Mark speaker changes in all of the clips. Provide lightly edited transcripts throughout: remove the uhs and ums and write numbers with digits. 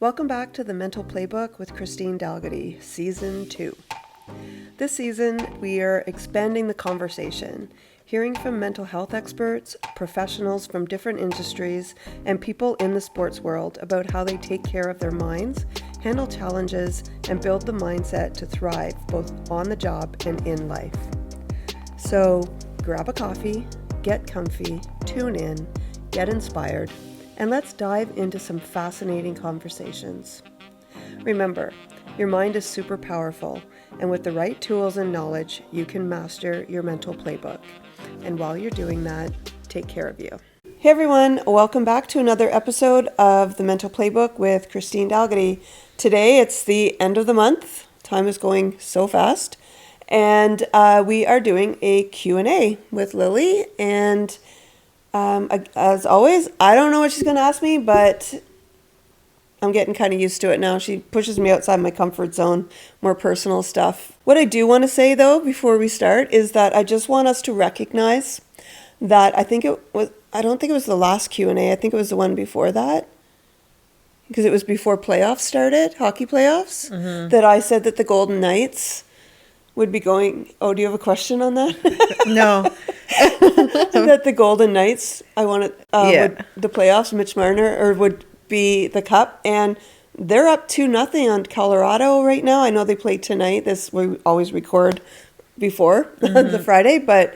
Speaker 1: Welcome back to the Mental Playbook with Christine Dalgity, Season 2. This season, we are expanding the conversation, hearing from mental health experts, professionals from different industries, and people in the sports world about how they take care of their minds, handle challenges, and build the mindset to thrive both on the job and in life. So, grab a coffee, get comfy, tune in, get inspired, and let's dive into some fascinating conversations. Remember, your mind is super powerful, and with the right tools and knowledge, you can master your mental playbook. And while you're doing that, take care of you. Hey everyone, welcome back to another episode of the Mental Playbook with Christine Dalgity. Today, it's the end of the month. Time is going so fast. And we are doing a Q&A with Lily, and as always, I don't know what she's going to ask me, but I'm getting kind of used to it now. She pushes me outside my comfort zone, more personal stuff. What I do want to say, though, before we start, is that I just want us to recognize that I don't think it was the last Q&A. I think it was the one before that, because it was before playoffs started, hockey playoffs, that I said that the Golden Knights would be going. Oh, do you have a question on that?
Speaker 2: No.
Speaker 1: That the Golden Knights, would the playoffs, Mitch Marner, would be the cup, and they're up 2-0 on Colorado right now. I know they play tonight. We always record before the Friday, but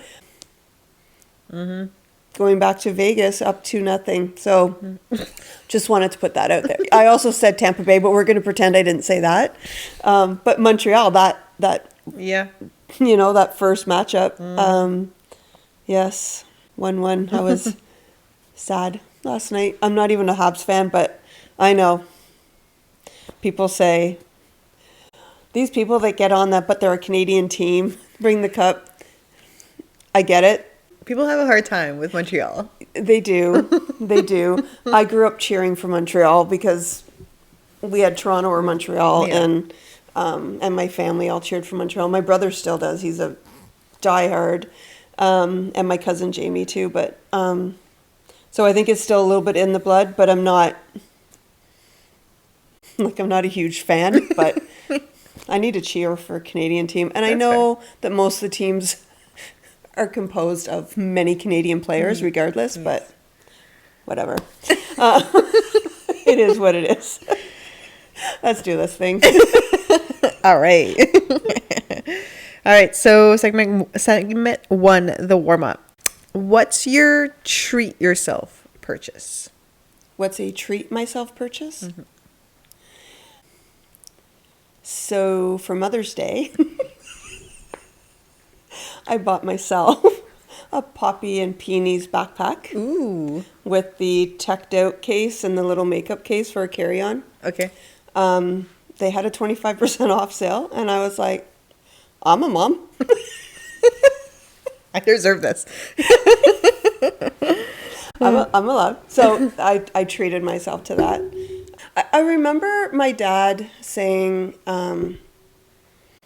Speaker 1: going back to Vegas, up 2-0. So just wanted to put that out there. I also said Tampa Bay, but we're going to pretend I didn't say that. But Montreal, that that first matchup. Yes, 1-1. I was sad last night. I'm not even a Habs fan, but I know people say, these people that get on that, but they're a Canadian team, bring the cup. I get it.
Speaker 2: People have a hard time with Montreal.
Speaker 1: They do. They do. I grew up cheering for Montreal because we had Toronto or Montreal, and my family all cheered for Montreal. My brother still does. He's a diehard. And my cousin Jamie too, but so I think it's still a little bit in the blood, but I'm not a huge fan, but I need to cheer for a Canadian team. And I know that most of the teams are composed of many Canadian players regardless, but whatever. It is what it is. Let's do this thing.
Speaker 2: All right. All right, so segment 1, the warm-up. What's your treat yourself purchase?
Speaker 1: What's a treat myself purchase? So for Mother's Day, I bought myself a Poppy and Peonies backpack.
Speaker 2: Ooh.
Speaker 1: With the teched out case and the little makeup case for a carry-on.
Speaker 2: Okay.
Speaker 1: They had a 25% off sale, and I was like, I'm a mom.
Speaker 2: I deserve this.
Speaker 1: I'm allowed. So I treated myself to that. I remember my dad saying,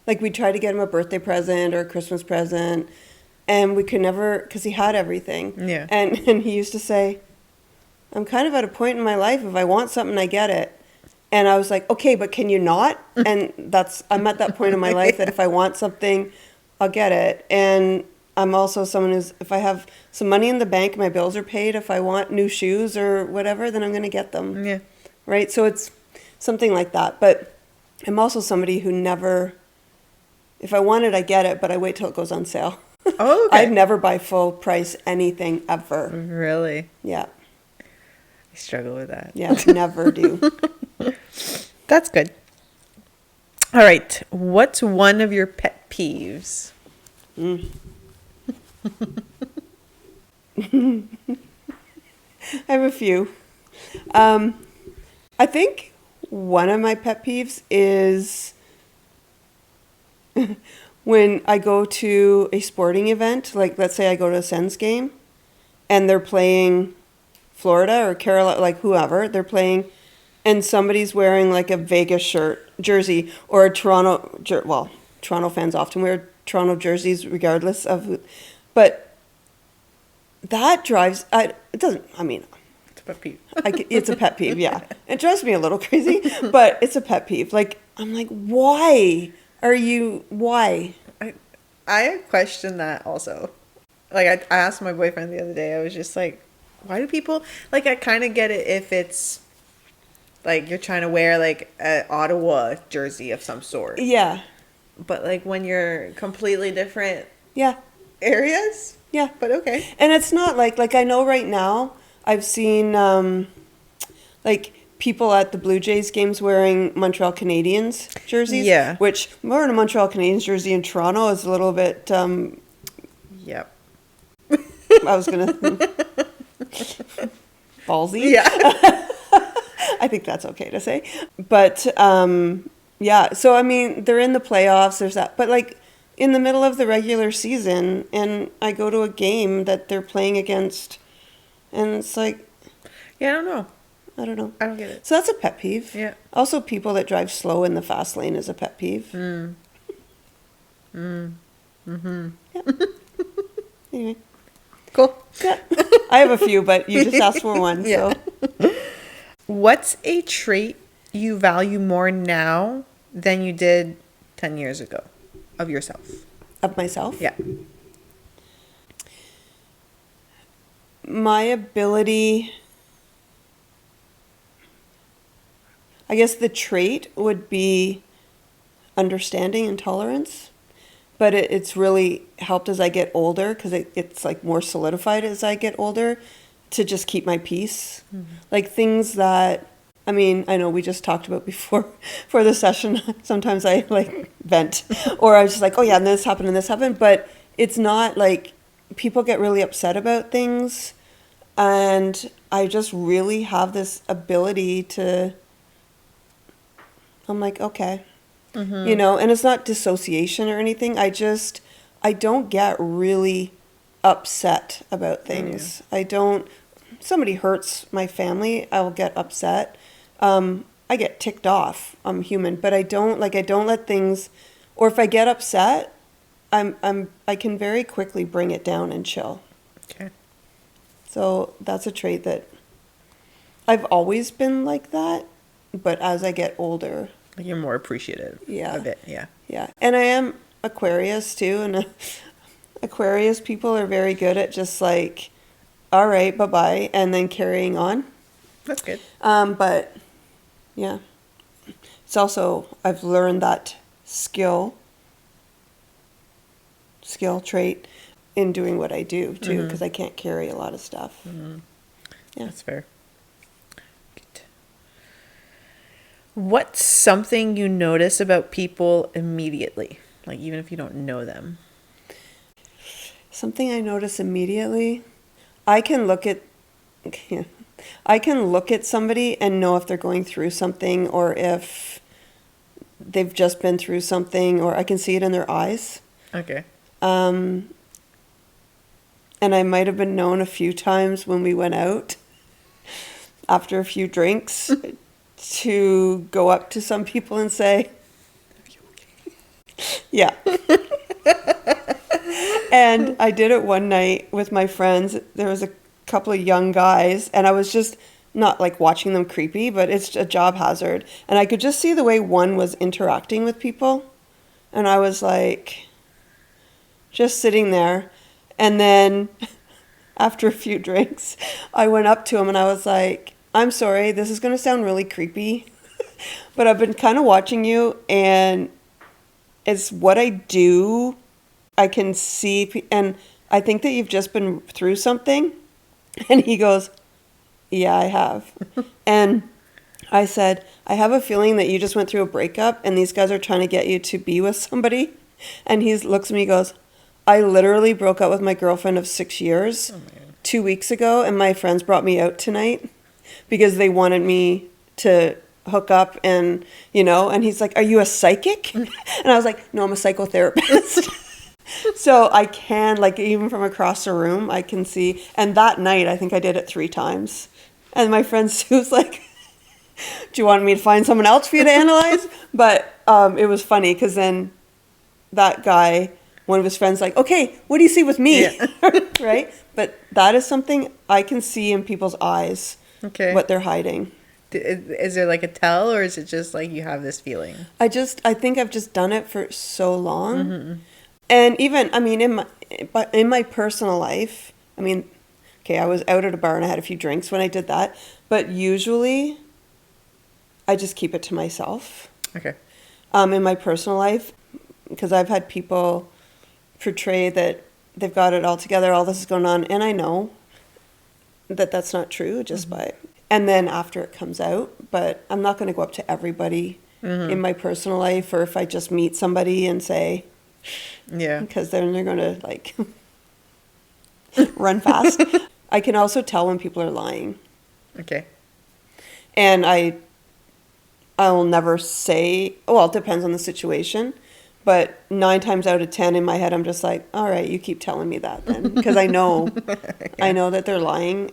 Speaker 1: we'd try to get him a birthday present or a Christmas present, and we could never, because he had everything.
Speaker 2: Yeah.
Speaker 1: And he used to say, I'm kind of at a point in my life, if I want something, I get it. And I was like, okay, but can you not? And I'm at that point in my life that if I want something, I'll get it. And I'm also someone if I have some money in the bank, my bills are paid, if I want new shoes or whatever, then I'm going to get them.
Speaker 2: Yeah.
Speaker 1: Right? So it's something like that. But I'm also somebody who never, if I want it, I get it, but I wait till it goes on sale.
Speaker 2: Oh, okay.
Speaker 1: I'd never buy full price anything ever.
Speaker 2: Really?
Speaker 1: Yeah.
Speaker 2: I struggle with that.
Speaker 1: Yeah, never do.
Speaker 2: That's good. All right. What's one of your pet peeves?
Speaker 1: I have a few. I think one of my pet peeves is when I go to a sporting event, like let's say I go to a Sens game and they're playing Florida or Carolina, like whoever, they're playing, and somebody's wearing like a Vegas jersey, or a Toronto fans often wear Toronto jerseys regardless of who, but that drives, it's
Speaker 2: Pet peeve.
Speaker 1: It's a pet peeve, yeah. It drives me a little crazy, but it's a pet peeve. Like, I'm like, why?
Speaker 2: I question that also. Like, I asked my boyfriend the other day, I was just like, why do people, like, I kind of get it if it's, like, you're trying to wear, like, an Ottawa jersey of some sort.
Speaker 1: Yeah.
Speaker 2: But, like, when you're completely different
Speaker 1: Yeah.
Speaker 2: areas?
Speaker 1: Yeah.
Speaker 2: But okay.
Speaker 1: And it's not like I know right now I've seen like people at the Blue Jays games wearing Montreal Canadiens jerseys.
Speaker 2: Yeah.
Speaker 1: Which wearing a Montreal Canadiens jersey in Toronto is a little bit
Speaker 2: Yep.
Speaker 1: I was gonna ballsy.
Speaker 2: Yeah.
Speaker 1: I think that's okay to say. But yeah, so I mean they're in the playoffs, there's that, but like in the middle of the regular season and I go to a game that they're playing against and it's like,
Speaker 2: Yeah, I don't know.
Speaker 1: I don't know.
Speaker 2: I don't get it.
Speaker 1: So that's a pet peeve.
Speaker 2: Yeah.
Speaker 1: Also, people that drive slow in the fast lane is a pet peeve. Yeah. Anyway.
Speaker 2: Cool.
Speaker 1: Yeah. I have a few, but you just asked for one.
Speaker 2: Yeah.
Speaker 1: So.
Speaker 2: What's a trait you value more now than you did 10 years ago of yourself?
Speaker 1: Of myself?
Speaker 2: Yeah.
Speaker 1: My ability, I guess the trait would be understanding and tolerance, but it's really helped as I get older because it's like more solidified as I get older to just keep my peace. Like things that, I mean, I know we just talked about before for the session, sometimes I like vent or I was just like, oh yeah, and this happened, but it's not like people get really upset about things. And I just really have this ability to, I'm like, okay, you know, and it's not dissociation or anything. I don't get really upset about things. Somebody hurts my family, I'll get upset. I get ticked off. I'm human, but I don't let things, or if I get upset, I can very quickly bring it down and chill.
Speaker 2: Okay.
Speaker 1: So that's a trait that I've always been like that, but as I get older.
Speaker 2: Like you're more appreciative of it. Yeah.
Speaker 1: Yeah. And I am Aquarius too. And Aquarius people are very good at just like, all right, bye-bye. And then carrying on.
Speaker 2: That's good.
Speaker 1: But yeah, it's also, I've learned that skill trait in doing what I do too, because I can't carry a lot of stuff. Yeah.
Speaker 2: That's fair. Good. What's something you notice about people immediately? Like even if you don't know them?
Speaker 1: Something I notice immediately, I can look at somebody and know if they're going through something or if they've just been through something, or I can see it in their eyes.
Speaker 2: Okay.
Speaker 1: And I might have been known a few times when we went out after a few drinks to go up to some people and say, "Are you okay?" Yeah. And I did it one night with my friends. There was a couple of young guys, and I was just not like watching them creepy, but it's a job hazard. And I could just see the way one was interacting with people. And I was like, just sitting there. And then after a few drinks, I went up to him and I was like, I'm sorry, this is going to sound really creepy, but I've been kind of watching you and it's what I do. I can see, and I think that you've just been through something. And he goes, yeah, I have. And I said, I have a feeling that you just went through a breakup and these guys are trying to get you to be with somebody. And he looks at me and goes, I literally broke up with my girlfriend of 6 years 2 weeks ago, and my friends brought me out tonight because they wanted me to hook up and, you know, and he's like, are you a psychic? And I was like, no, I'm a psychotherapist. So I can, like, even from across the room, I can see. And that night, I think I did it 3 times. And my friend Sue's like, do you want me to find someone else for you to analyze? But it was funny because then that guy, one of his friends, like, okay, what do you see with me? Yeah. Right? But that is something I can see in people's eyes
Speaker 2: Okay.
Speaker 1: what they're hiding.
Speaker 2: Is there like a tell, or is it just like you have this feeling?
Speaker 1: I think I've just done it for so long. And even, I mean, in my personal life, I mean, okay, I was out at a bar and I had a few drinks when I did that, but usually I just keep it to myself.
Speaker 2: Okay.
Speaker 1: In my personal life, because I've had people portray that they've got it all together, all this is going on, and I know that that's not true just by, and then after it comes out, but I'm not going to go up to everybody in my personal life, or if I just meet somebody and say,
Speaker 2: Yeah.
Speaker 1: because then they're going to like run fast. I can also tell when people are lying.
Speaker 2: Okay.
Speaker 1: And I'll never say, well, it depends on the situation, but 9 times out of 10 in my head, I'm just like, all right, you keep telling me that then, because I know, I know that they're lying.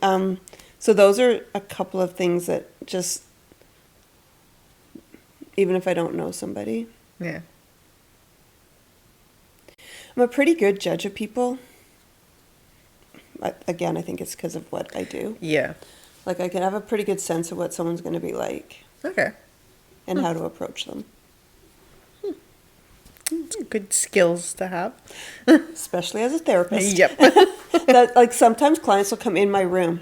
Speaker 1: So those are a couple of things that just, even if I don't know somebody.
Speaker 2: Yeah.
Speaker 1: I'm a pretty good judge of people. Again, I think it's because of what I do.
Speaker 2: Yeah.
Speaker 1: Like I can have a pretty good sense of what someone's going to be like
Speaker 2: Okay.
Speaker 1: and how to approach them.
Speaker 2: Good skills to have.
Speaker 1: Especially as a therapist.
Speaker 2: Yep.
Speaker 1: That like sometimes clients will come in my room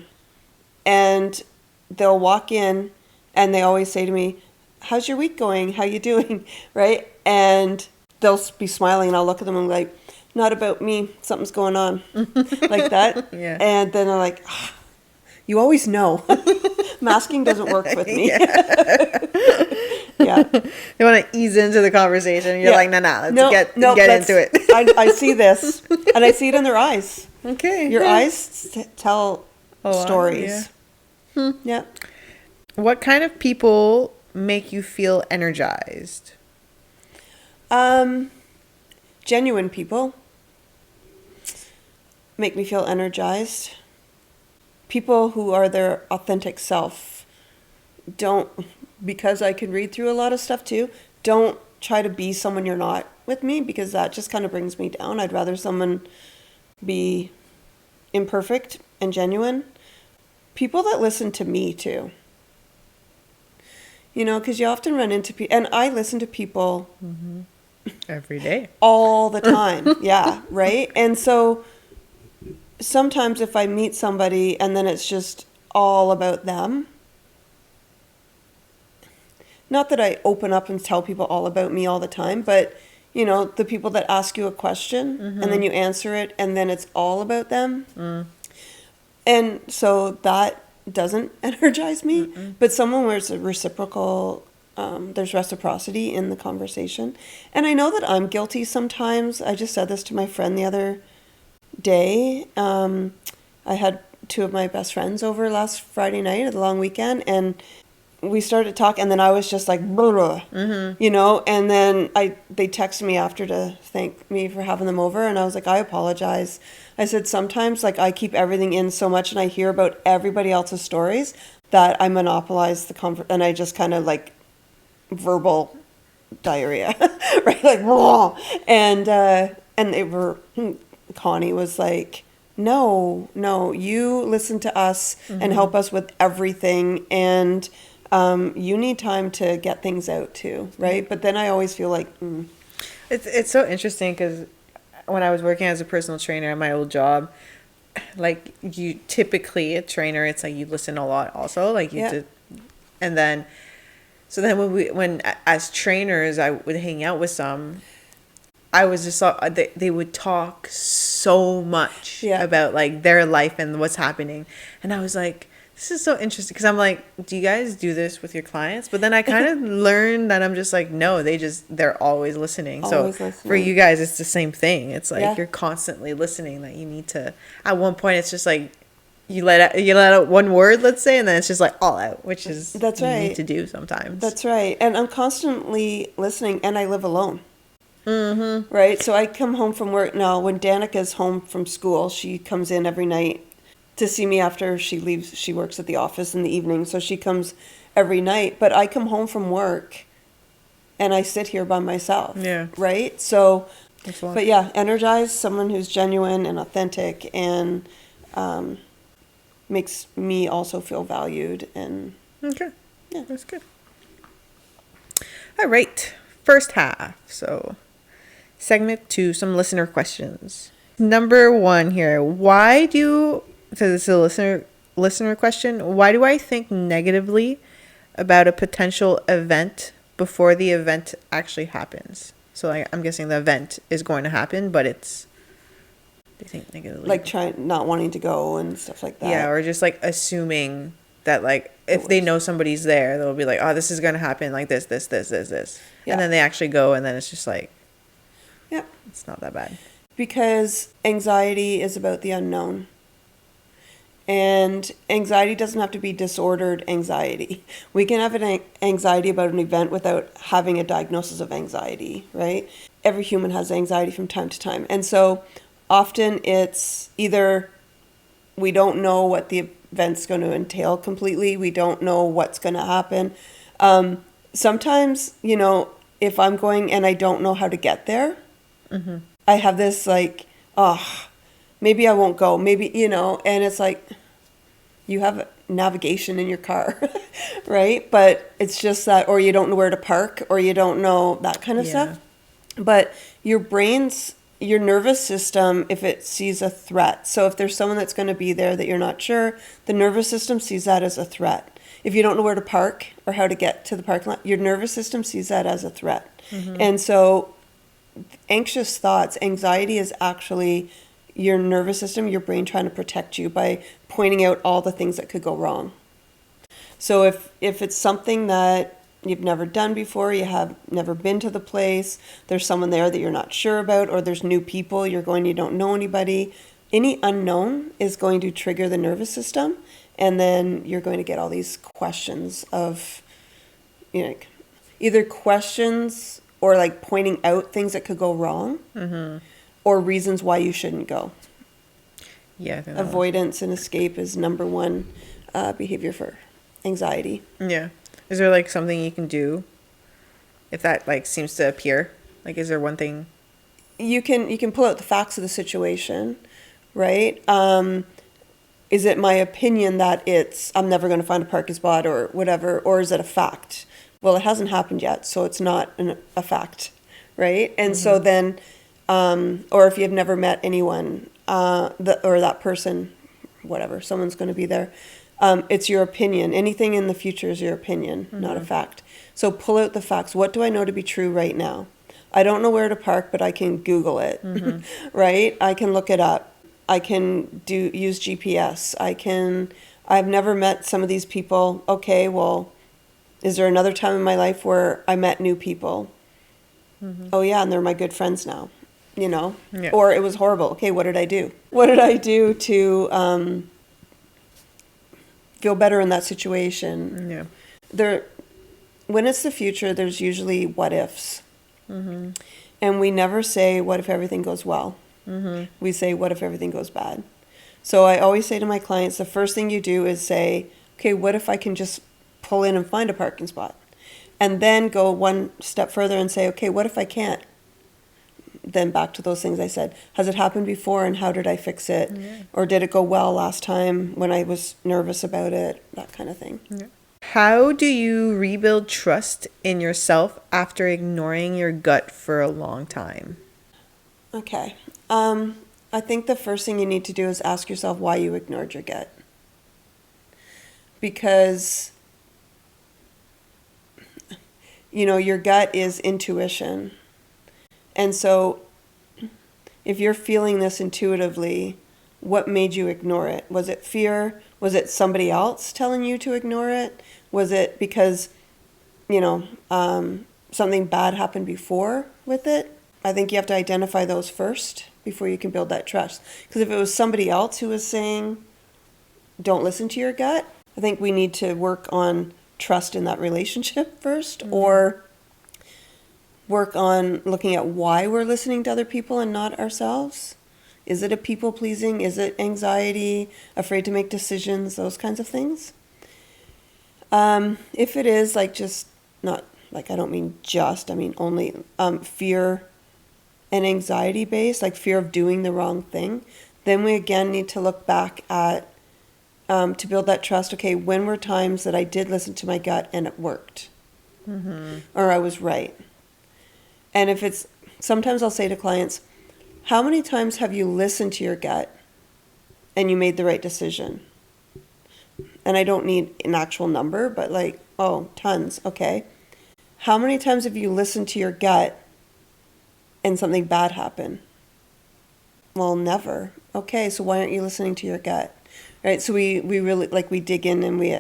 Speaker 1: and they'll walk in and they always say to me, how's your week going? How you doing? Right? And they'll be smiling and I'll look at them and be like, not about me. Something's going on. Like that.
Speaker 2: Yeah.
Speaker 1: And then they're like, ah, you always know. Masking doesn't work with me. Yeah.
Speaker 2: They want to ease into the conversation. You're like, nah, let's get into it.
Speaker 1: I see this, and I see it in their eyes.
Speaker 2: Okay.
Speaker 1: Your eyes tell
Speaker 2: A lot,
Speaker 1: stories.
Speaker 2: yeah.
Speaker 1: Yeah.
Speaker 2: What kind of people make you feel energized?
Speaker 1: Genuine people make me feel energized. People who are their authentic self don't, because I can read through a lot of stuff too, don't try to be someone you're not with me, because that just kind of brings me down. I'd rather someone be imperfect and genuine. People that listen to me too. You know, because you often run into people, and I listen to people
Speaker 2: Every day.
Speaker 1: all the time. Yeah, right? And so sometimes if I meet somebody and then it's just all about them, not that I open up and tell people all about me all the time, but you know, the people that ask you a question and then you answer it and then it's all about them. And so that doesn't energize me, but someone where it's a reciprocal, there's reciprocity in the conversation. And I know that I'm guilty sometimes. I just said this to my friend the other day. I had 2 of my best friends over last Friday night at the long weekend, and we started to talk, and then I was just like, you know, and then they texted me after to thank me for having them over, and I was like, I apologize. I said, sometimes like I keep everything in so much and I hear about everybody else's stories that I monopolize the comfort, and I just kind of like verbal diarrhea, right? Like, and they were, Connie was like, no, you listen to us and help us with everything, and you need time to get things out too, right? But then I always feel like
Speaker 2: It's so interesting because when I was working as a personal trainer at my old job, like you typically a trainer, it's like you listen a lot also, like you did, and then so then when as trainers I would hang out with some, I was just they would talk so much about like their life and what's happening, and I was like, this is so interesting, because I'm like, do you guys do this with your clients? But then I kind of learned that I'm just like, no, they're always listening.
Speaker 1: Always
Speaker 2: so
Speaker 1: listening.
Speaker 2: For you guys, it's the same thing. It's like you're constantly listening. That you need to. At one point, it's just like you let out one word, let's say, and then it's just like all out, which is
Speaker 1: that's
Speaker 2: you
Speaker 1: right.
Speaker 2: need to do sometimes.
Speaker 1: That's right. And I'm constantly listening, and I live alone. Right. So I come home from work now. When Danica's home from school, she comes in every night to see me after she leaves. She works at the office in the evening, so she comes every night. But I come home from work and I sit here by myself.
Speaker 2: Yeah.
Speaker 1: Right? So,
Speaker 2: Excellent.
Speaker 1: but yeah, energize someone who's genuine and authentic and makes me also feel valued. And
Speaker 2: Okay.
Speaker 1: Yeah.
Speaker 2: That's good. All right. First half. So, segment 2, some listener questions. Number 1 here. So this is a listener question. Why do I think negatively about a potential event before the event actually happens? So I'm guessing the event is going to happen, but they think negatively.
Speaker 1: like not wanting to go and stuff like that.
Speaker 2: Yeah, or just like assuming that like if they know somebody's there, they'll be like, oh, this is going to happen like this.
Speaker 1: Yeah.
Speaker 2: And then they actually go, and then it's just like,
Speaker 1: Yeah.
Speaker 2: it's not that bad.
Speaker 1: Because anxiety is about the unknown. And anxiety doesn't have to be disordered anxiety. We can have an anxiety about an event without having a diagnosis of anxiety, right? Every human has anxiety from time to time. And so often it's either we don't know what the event's going to entail completely. We don't know what's going to happen. Sometimes, if I'm going and I don't know how to get there, I have this like, maybe I won't go. Maybe, and it's like you have navigation in your car, right? But it's just that, or you don't know where to park, or you don't know that kind of stuff. But your nervous system, if it sees a threat, so if there's someone that's going to be there that you're not sure, the nervous system sees that as a threat. If you don't know where to park or how to get to the parking lot, your nervous system sees that as a threat. And so anxious thoughts, anxiety is actually your nervous system, your brain trying to protect you by pointing out all the things that could go wrong. So if it's something that you've never done before, you have never been to the place, there's someone there that you're not sure about, or there's new people, you don't know anybody, any unknown is going to trigger the nervous system, and then you're going to get all these questions of, either questions or like pointing out things that could go wrong, or reasons why you shouldn't go.
Speaker 2: Yeah.
Speaker 1: Avoidance and escape is number one behavior for anxiety.
Speaker 2: Yeah. Is there like something you can do if that like seems to appear? Like, is there one thing?
Speaker 1: You can pull out the facts of the situation, right? Is it my opinion that I'm never going to find a parking spot or whatever, or is it a fact? Well, it hasn't happened yet, so it's not a fact, right? And so then, or if you've never met anyone, or that person, whatever, someone's going to be there. It's your opinion. Anything in the future is your opinion, not a fact. So pull out the facts. What do I know to be true right now? I don't know where to park, but I can Google it, right? I can look it up. I can use GPS. I've never met some of these people. Okay, well, is there another time in my life where I met new people? Oh yeah, and they're my good friends now, Yeah. Or it was horrible. Okay, what did I do? What did I do to feel better in that situation?
Speaker 2: Yeah.
Speaker 1: When it's the future, there's usually what ifs. And we never say, what if everything goes well? We say, what if everything goes bad? So I always say to my clients, the first thing you do is say, okay, what if I can just pull in and find a parking spot? And then go one step further and say, okay, what if I can't? Then back to those things I said. Has it happened before, and how did I fix it?
Speaker 2: Yeah.
Speaker 1: Or did it go well last time when I was nervous about it? That kind of thing.
Speaker 2: Yeah. How do you rebuild trust in yourself after ignoring your gut for a long time?
Speaker 1: Okay. I think the first thing you need to do is ask yourself why you ignored your gut. Because, your gut is intuition. And so if you're feeling this intuitively, what made you ignore it? Was it fear? Was it somebody else telling you to ignore it? Was it because, something bad happened before with it? I think you have to identify those first before you can build that trust. Because if it was somebody else who was saying, don't listen to your gut, I think we need to work on trust in that relationship first, or work on looking at why we're listening to other people and not ourselves. Is it a people pleasing? Is it anxiety, afraid to make decisions, those kinds of things? If it is just not like, I don't mean just, I mean only fear and anxiety based, like fear of doing the wrong thing, then we again need to look back at to build that trust. Okay, when were times that I did listen to my gut and it worked? Or I was right? And if it's, sometimes I'll say to clients, how many times have you listened to your gut and you made the right decision? And I don't need an actual number, but like, oh, tons. Okay. How many times have you listened to your gut and something bad happened? Well, never. Okay, so why aren't you listening to your gut? Right? So we really, like, we dig in and we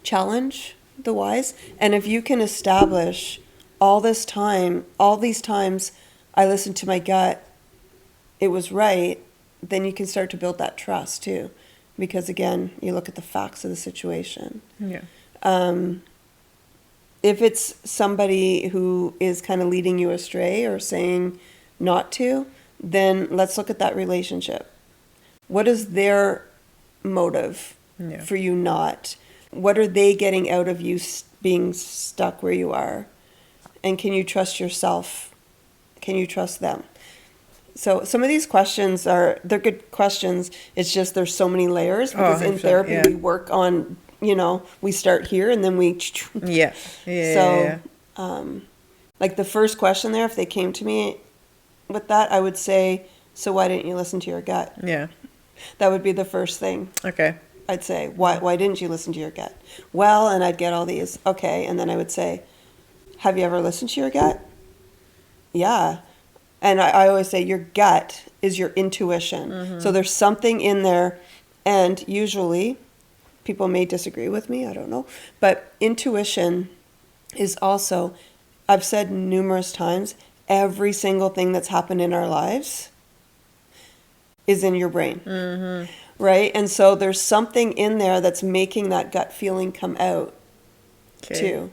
Speaker 1: challenge the whys. And if you can establish all these times I listened to my gut, it was right, then you can start to build that trust too. Because again, you look at the facts of the situation.
Speaker 2: Yeah.
Speaker 1: If it's somebody who is kind of leading you astray or saying not to, then let's look at that relationship. What is their motive for you not? What are they getting out of you being stuck where you are? And can you trust yourself? Can you trust them? So some of these questions they're good questions. It's just there's so many layers because in therapy we work on, we start here and then we. Like the first question there, if they came to me with that, I would say, so why didn't you listen to your gut?
Speaker 2: Yeah.
Speaker 1: That would be the first thing.
Speaker 2: Okay.
Speaker 1: I'd say, why didn't you listen to your gut? Well, and I'd get all these, okay. And then I would say, have you ever listened to your gut? Yeah. And I always say your gut is your intuition. So there's something in there. And usually people may disagree with me, I don't know. But intuition is also, I've said numerous times, every single thing that's happened in our lives is in your brain. Right? And so there's something in there that's making that gut feeling come out too.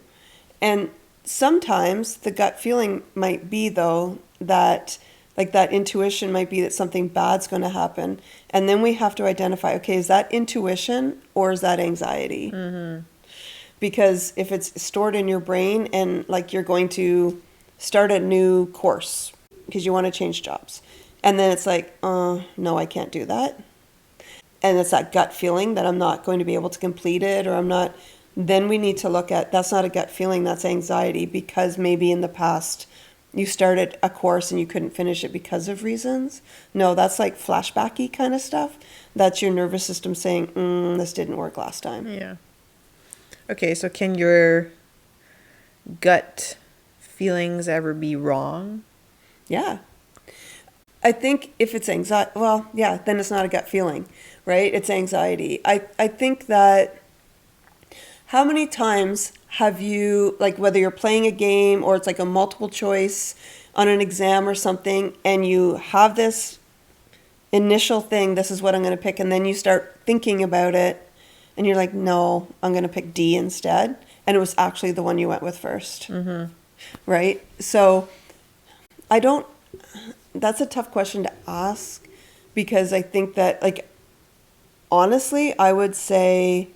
Speaker 1: And sometimes the gut feeling might be, though, that like that intuition might be that something bad's going to happen. And then we have to identify, okay, is that intuition or is that anxiety? Because if it's stored in your brain and like you're going to start a new course because you want to change jobs. And then it's like, no, I can't do that. And it's that gut feeling that I'm not going to be able to complete it or I'm not. Then we need to look at, that's not a gut feeling, that's anxiety because maybe in the past you started a course and you couldn't finish it because of reasons. No, that's like flashbacky kind of stuff. That's your nervous system saying, this didn't work last time.
Speaker 2: Yeah. Okay, so can your gut feelings ever be wrong?
Speaker 1: Yeah. I think if it's anxiety, well, yeah, then it's not a gut feeling, right? It's anxiety. I think that how many times have you, like whether you're playing a game or it's like a multiple choice on an exam or something, and you have this initial thing, this is what I'm going to pick, and then you start thinking about it, and you're like, no, I'm going to pick D instead, and it was actually the one you went with first, right? So that's a tough question to ask because I think that, like, honestly, I would say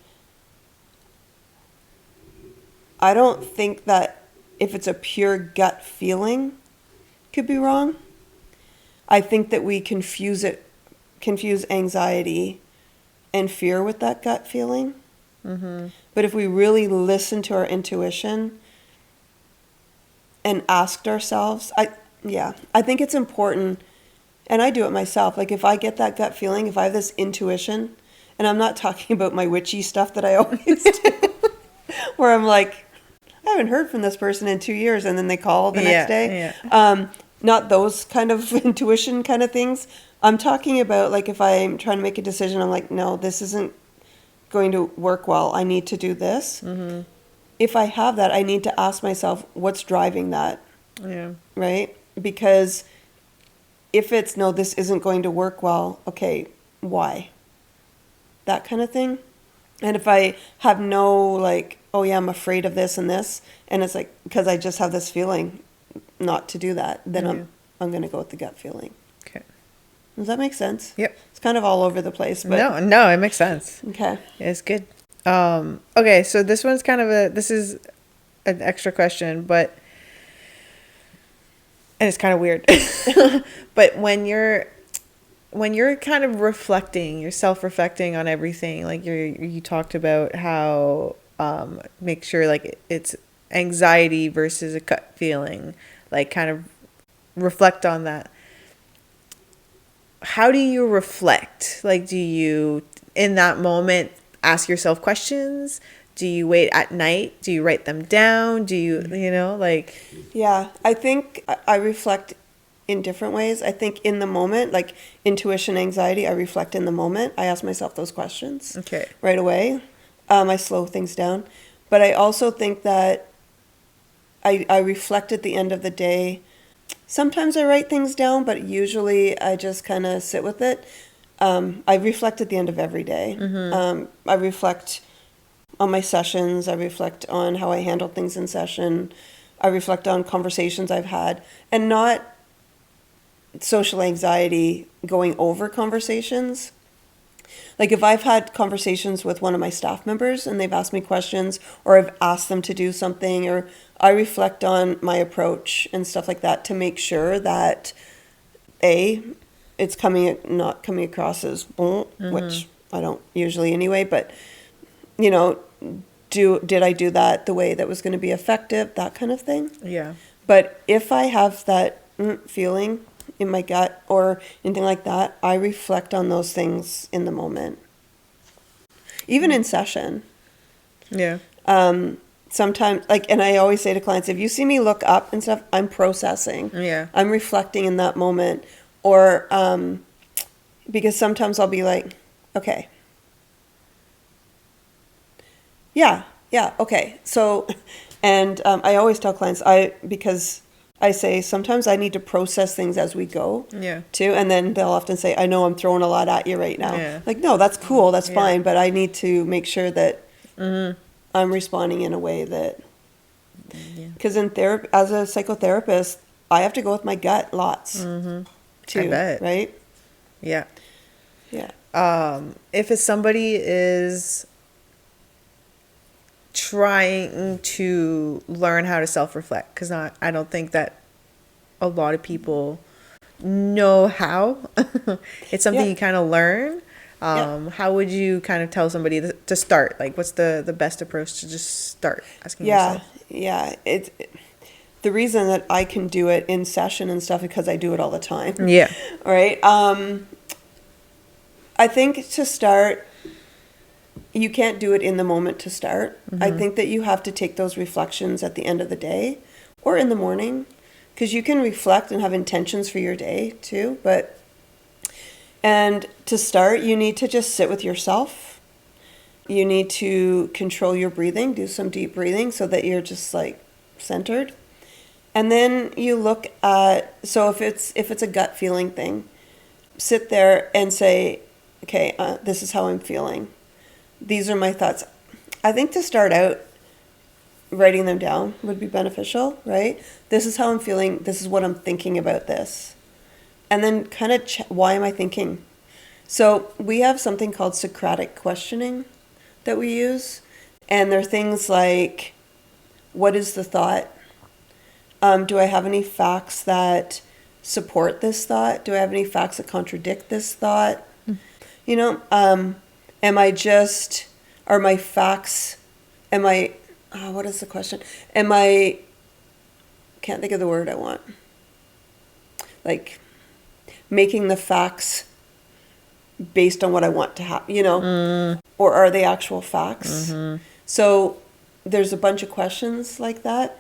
Speaker 1: I don't think that if it's a pure gut feeling could be wrong. I think that we confuse anxiety and fear with that gut feeling. But if we really listen to our intuition and asked ourselves, I think it's important, and I do it myself. Like if I get that gut feeling, if I have this intuition, and I'm not talking about my witchy stuff that I always do, where I'm like, I haven't heard from this person in 2 years, and then they call the next day. Not those kind of intuition kind of things. I'm talking about like if I'm trying to make a decision, I'm like, no, this isn't going to work well. I need to do this. If I have that, I need to ask myself, what's driving that? Right? Because if it's, no, this isn't going to work well, okay, why? That kind of thing. And if I have no, like, oh yeah, I'm afraid of this, and it's like, because I just have this feeling not to do that, then I'm going to go with the gut feeling.
Speaker 2: Okay.
Speaker 1: Does that make sense?
Speaker 2: Yep.
Speaker 1: It's kind of all over the place, but.
Speaker 2: No, it makes sense.
Speaker 1: Okay.
Speaker 2: Yeah, it's good. Okay, so this one's this is an extra question, and it's kind of weird. But when you're when you're kind of reflecting, you're self-reflecting on everything, like you talked about how make sure like it's anxiety versus a gut feeling, like kind of reflect on that. How do you reflect? Like, do you in that moment ask yourself questions? Do you wait at night? Do you write them down? Do you, like...
Speaker 1: Yeah, I think I reflect in different ways. I think in the moment, like intuition, anxiety, I reflect in the moment. I ask myself those questions right away. I slow things down. But I also think that I reflect at the end of the day. Sometimes I write things down, but usually I just kind of sit with it. I reflect at the end of every day. I reflect on my sessions. I reflect on how I handle things in session. I reflect on conversations I've had, and not social anxiety going over conversations. Like if I've had conversations with one of my staff members and they've asked me questions, or I've asked them to do something, or I reflect on my approach and stuff like that to make sure that it's not coming across as which I don't usually anyway, but did I do that the way that was going to be effective, that kind of thing.
Speaker 2: Yeah.
Speaker 1: But if I have that feeling in my gut or anything like that, I reflect on those things in the moment. Even in session.
Speaker 2: Yeah.
Speaker 1: Sometimes, and I always say to clients, if you see me look up and stuff, I'm processing.
Speaker 2: Yeah.
Speaker 1: I'm reflecting in that moment. Or, because sometimes I'll be like, okay. Yeah, okay. So, and I always tell clients, because I say sometimes I need to process things as we go, too. And then they'll often say, I know I'm throwing a lot at you right now.
Speaker 2: Yeah.
Speaker 1: Like, no, that's cool, that's fine, but I need to make sure that I'm responding in a way that, because in therapy, as a psychotherapist, I have to go with my gut lots, too,
Speaker 2: I bet.
Speaker 1: right?
Speaker 2: Yeah.
Speaker 1: Yeah.
Speaker 2: If somebody is trying to learn how to self-reflect, because I don't think that a lot of people know how. It's something you kind of learn. How would you kind of tell somebody to start? Like, what's the best approach to just start asking yourself?
Speaker 1: Yeah. The reason that I can do it in session and stuff is because I do it all the time.
Speaker 2: Yeah.
Speaker 1: All right. I think to start, you can't do it in the moment to start. I think that you have to take those reflections at the end of the day or in the morning, because you can reflect and have intentions for your day too. And to start, you need to just sit with yourself. You need to control your breathing, do some deep breathing so that you're just like centered. And then you look at, so if it's a gut feeling thing, sit there and say, okay, this is how I'm feeling. These are my thoughts. I think to start out, writing them down would be beneficial, right? This is how I'm feeling. This is what I'm thinking about this. And then kind of why am I thinking? So we have something called Socratic questioning that we use. And they're things like, what is the thought? Do I have any facts that support this thought? Do I have any facts that contradict this thought? Am I just, are my facts, what is the question? Can't think of the word I want. Like, making the facts based on what I want to happen, or are they actual facts? So there's a bunch of questions like that.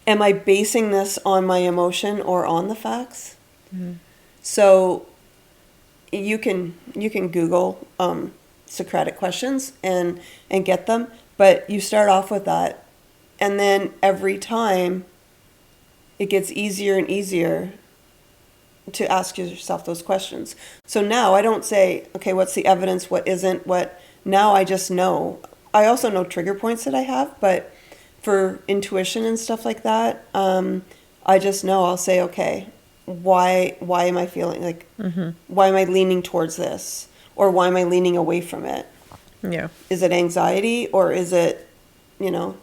Speaker 1: Am I basing this on my emotion or on the facts? So you can Google Socratic questions and get them, but you start off with that, and then every time it gets easier and easier to ask yourself those questions. So now I don't say, okay, what's the evidence, what isn't, what, now I just know. I also know trigger points that I have, but for intuition and stuff like that, I just know, I'll say, okay, why am I feeling like, why am I leaning towards this? Or why am I leaning away from it?
Speaker 2: Yeah.
Speaker 1: Is it anxiety, or is it, am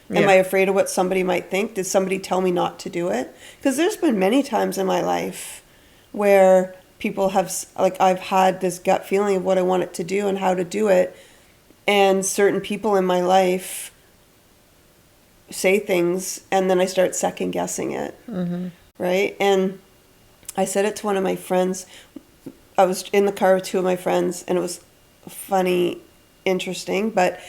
Speaker 1: I afraid of what somebody might think? Did somebody tell me not to do it? Because there's been many times in my life where people have, like, I've had this gut feeling of what I want it to do and how to do it. And certain people in my life say things, and then I start second guessing it. Right? And I said it to one of my friends. I was in the car with two of my friends, and it was funny, interesting, but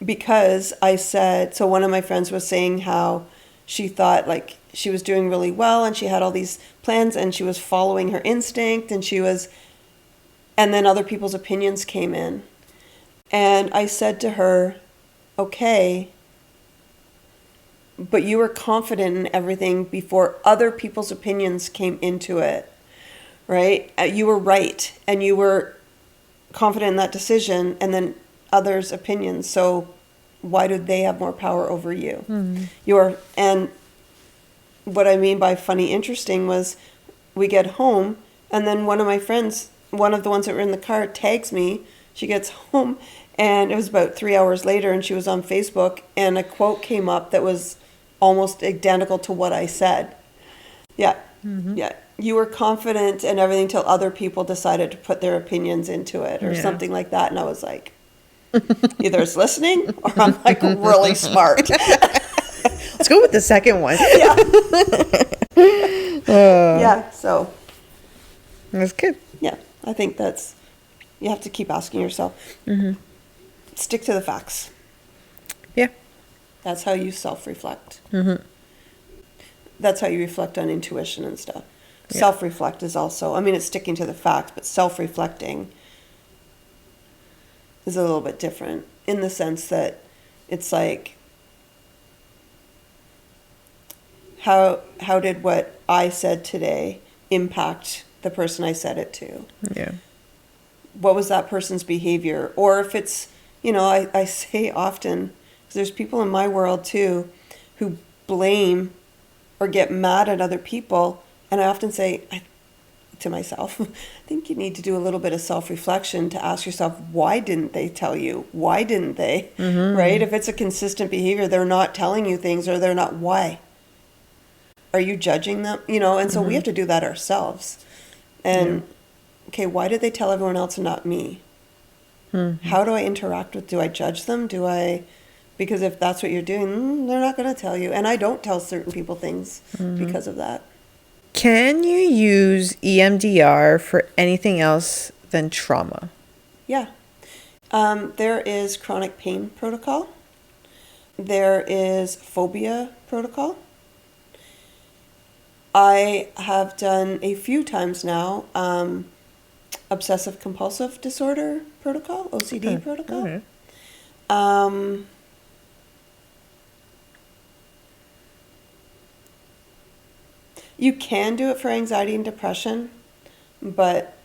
Speaker 1: because I said, so one of my friends was saying how she thought like she was doing really well and she had all these plans and she was following her instinct and then other people's opinions came in. And I said to her, okay, but you were confident in everything before other people's opinions came into it, right? You were right, and you were confident in that decision, and then others' opinions. So why do they have more power over you? And what I mean by funny, interesting was we get home, and then one of my friends, one of the ones that were in the car, tags me. She gets home, and it was about 3 hours later, and she was on Facebook, and a quote came up that was almost identical to what I said. Yeah. Yeah. You were confident in everything till other people decided to put their opinions into it or something like that. And I was like, either it's listening or I'm like really smart.
Speaker 2: Let's go with the second one.
Speaker 1: Yeah. So
Speaker 2: that's good.
Speaker 1: Yeah. I think you have to keep asking yourself. Stick to the facts.
Speaker 2: Yeah.
Speaker 1: That's how you self-reflect. That's how you reflect on intuition and stuff. Yeah. Self-reflect is also, I mean, it's sticking to the facts, but self-reflecting is a little bit different in the sense that it's like, how did what I said today impact the person I said it to?
Speaker 2: Yeah.
Speaker 1: What was that person's behavior? Or if it's, I say often, because there's people in my world too who blame or get mad at other people. And I often say to myself, I think you need to do a little bit of self-reflection to ask yourself, why didn't they tell you? Why didn't they? Right? If it's a consistent behavior, they're not telling you things or they're not, why? Are you judging them? And so we have to do that ourselves. And, okay, why did they tell everyone else and not me? How do I interact with, do I judge them? Because if that's what you're doing, they're not going to tell you. And I don't tell certain people things because of that.
Speaker 2: Can you use EMDR for anything else than trauma?
Speaker 1: Yeah. There is chronic pain protocol. There is phobia protocol. I have done a few times now obsessive compulsive disorder protocol, OCD protocol. Okay. You can do it for anxiety and depression, but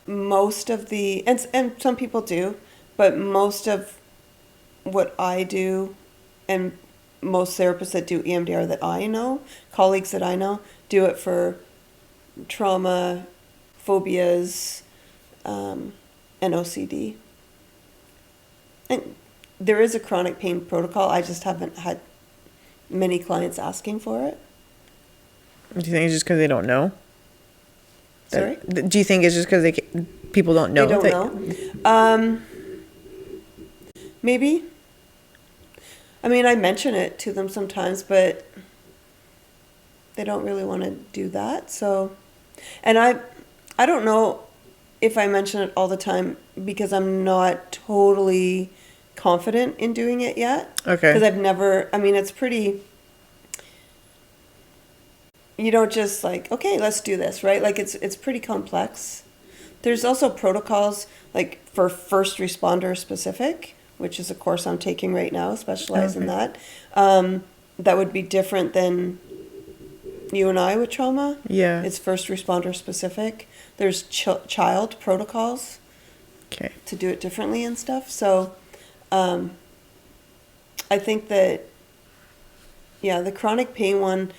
Speaker 1: most of and some people do, but most of what I do and most therapists that do EMDR that I know, colleagues that I know, do it for trauma, phobias, and OCD. And there is a chronic pain protocol. I just haven't had many clients asking for it.
Speaker 2: Do you think it's just because they don't know?
Speaker 1: Sorry?
Speaker 2: Do you think it's just because people don't know?
Speaker 1: They don't know. Maybe. I mean, I mention it to them sometimes, but they don't really want to do that. So, and I don't know if I mention it all the time because I'm not totally confident in doing it yet.
Speaker 2: Okay.
Speaker 1: Because it's pretty... You don't just like, okay, let's do this, right? Like it's pretty complex. There's also protocols like for first responder specific, which is a course I'm taking right now, specialize in that. That would be different than you and I with trauma.
Speaker 2: Yeah.
Speaker 1: It's first responder specific. There's child protocols.
Speaker 2: Okay. To
Speaker 1: do it differently and stuff. So I think that, the chronic pain one,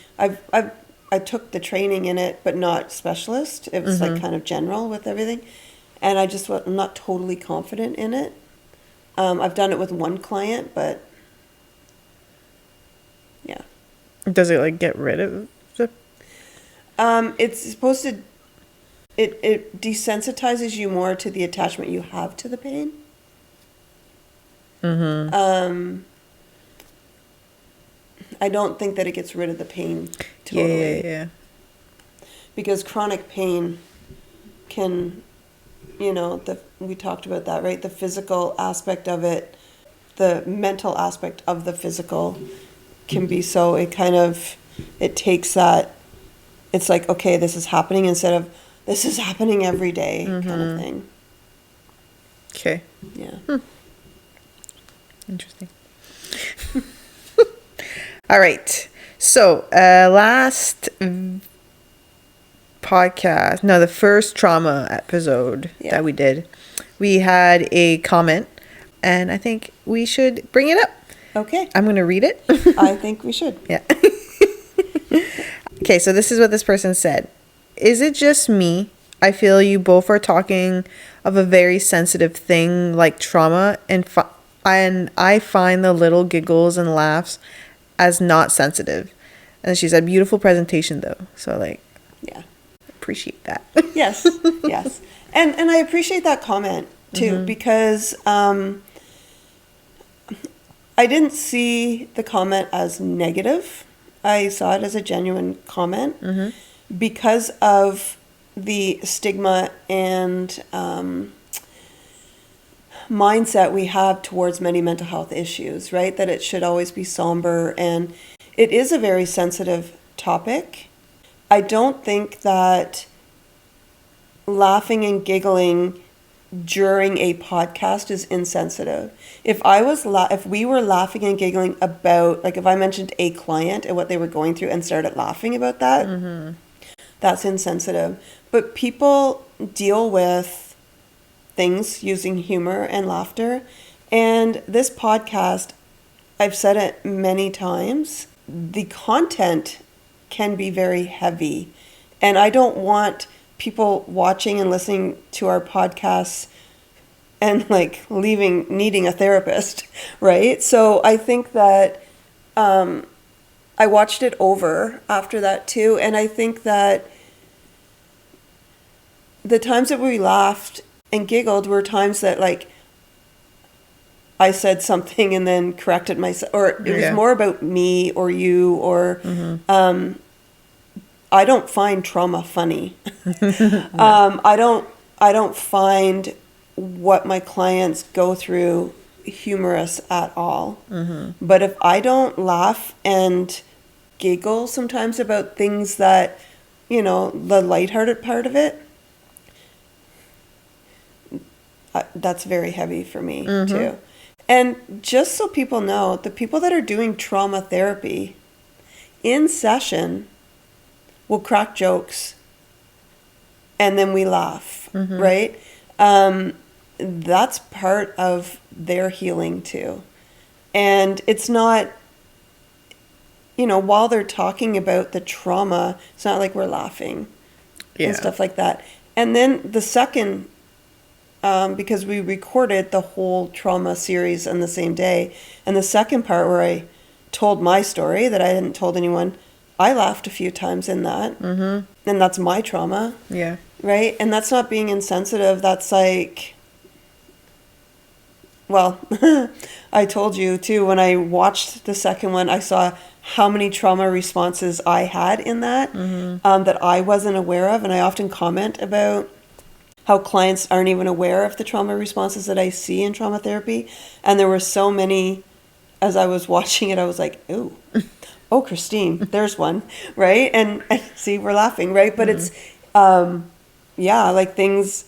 Speaker 1: I took the training in it, but not specialist. It was like kind of general with everything. And I just was not totally confident in it. I've done it with one client, but
Speaker 2: Does it like get rid of the...
Speaker 1: it's supposed to it desensitizes you more to the attachment you have to the pain. I don't think that it gets rid of the pain totally.
Speaker 2: Yeah.
Speaker 1: Because chronic pain can, we talked about that, right? The physical aspect of it, the mental aspect of the physical can be so, it takes that, it's like, okay, this is happening instead of this is happening every day kind of thing.
Speaker 2: Okay.
Speaker 1: Yeah.
Speaker 2: Interesting. All right. So, last podcast, no, the first trauma episode that we did, we had a comment, and I think we should bring it up.
Speaker 1: Okay.
Speaker 2: I'm going to read it.
Speaker 1: I think we should.
Speaker 2: Yeah. Okay, so this is what this person said. Is it just me? I feel you both are talking of a very sensitive thing like trauma, and I find the little giggles and laughs as not sensitive. And she said, beautiful presentation though. So
Speaker 1: yeah,
Speaker 2: appreciate that.
Speaker 1: Yes. Yes. And I appreciate that comment too, because I didn't see the comment as negative. I saw it as a genuine comment because of the stigma and mindset we have towards many mental health issues, right? That it should always be somber, and it is a very sensitive topic. I don't think that laughing and giggling during a podcast is insensitive. If we were laughing and giggling about, if I mentioned a client and what they were going through and started laughing about that, that's insensitive. But people deal with things using humor and laughter. And this podcast, I've said it many times, the content can be very heavy. And I don't want people watching and listening to our podcasts and needing a therapist, right? So I think that I watched it over after that too. And I think that the times that we laughed and giggled were times that I said something and then corrected myself, or it was more about me or you, or I don't find trauma funny. I don't find what my clients go through humorous at all. But if I don't laugh and giggle sometimes about things that, the lighthearted part of it, that's very heavy for me too. And just so people know, the people that are doing trauma therapy in session will crack jokes and then we laugh, right? That's part of their healing too. And it's not, while they're talking about the trauma, it's not like we're laughing and stuff like that. And then the second, because we recorded the whole trauma series on the same day. And the second part where I told my story that I hadn't told anyone, I laughed a few times in that. And that's my trauma.
Speaker 2: Yeah.
Speaker 1: Right? And that's not being insensitive. That's I told you too, when I watched the second one, I saw how many trauma responses I had in that, that I wasn't aware of. And I often comment about how clients aren't even aware of the trauma responses that I see in trauma therapy. And there were so many, as I was watching it, I was like, ooh, oh, Christine, there's one, right? And see, we're laughing, right? But it's, things,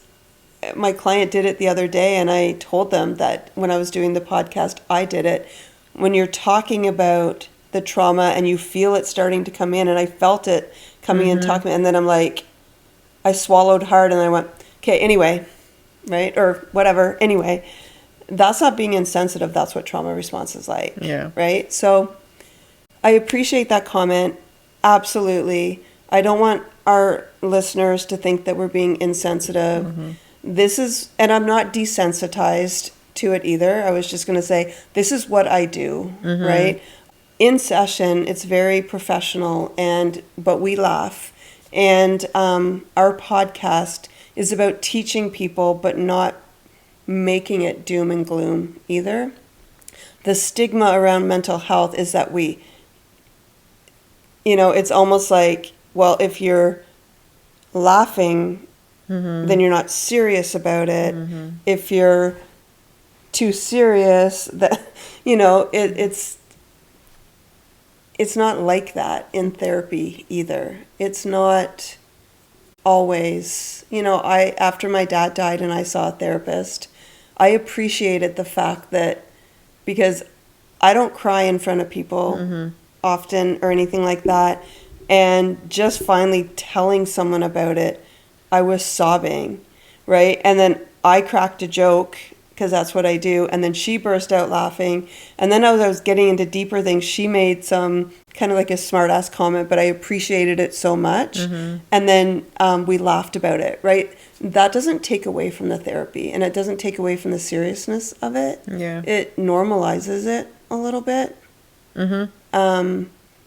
Speaker 1: my client did it the other day, and I told them that when I was doing the podcast, I did it. When you're talking about the trauma and you feel it starting to come in, and I felt it coming in, talking, and then I'm like, I swallowed hard and I went, okay, anyway, right? Or whatever, anyway. That's not being insensitive. That's what trauma response is like.
Speaker 2: Yeah. Right?
Speaker 1: So I appreciate that comment. Absolutely. I don't want our listeners to think that we're being insensitive. This is, and I'm not desensitized to it either. I was just going to say, this is what I do, right? In session, it's very professional, but we laugh. And our podcast is about teaching people, but not making it doom and gloom either. The stigma around mental health is that it's almost like, well, if you're laughing, then you're not serious about it. If you're too serious, that it's not like that in therapy either. It's not always, after my dad died and I saw a therapist, I appreciated the fact that, because I don't cry in front of people often or anything like that, and just finally telling someone about it, I was sobbing, right? And then I cracked a joke, because that's what I do, and then she burst out laughing, and then as I was getting into deeper things, she made some kind of like a smart ass comment, but I appreciated it so much, and then we laughed about it, right? That doesn't take away from the therapy, and it doesn't take away from the seriousness of it.
Speaker 2: Yeah.
Speaker 1: It normalizes it a little bit.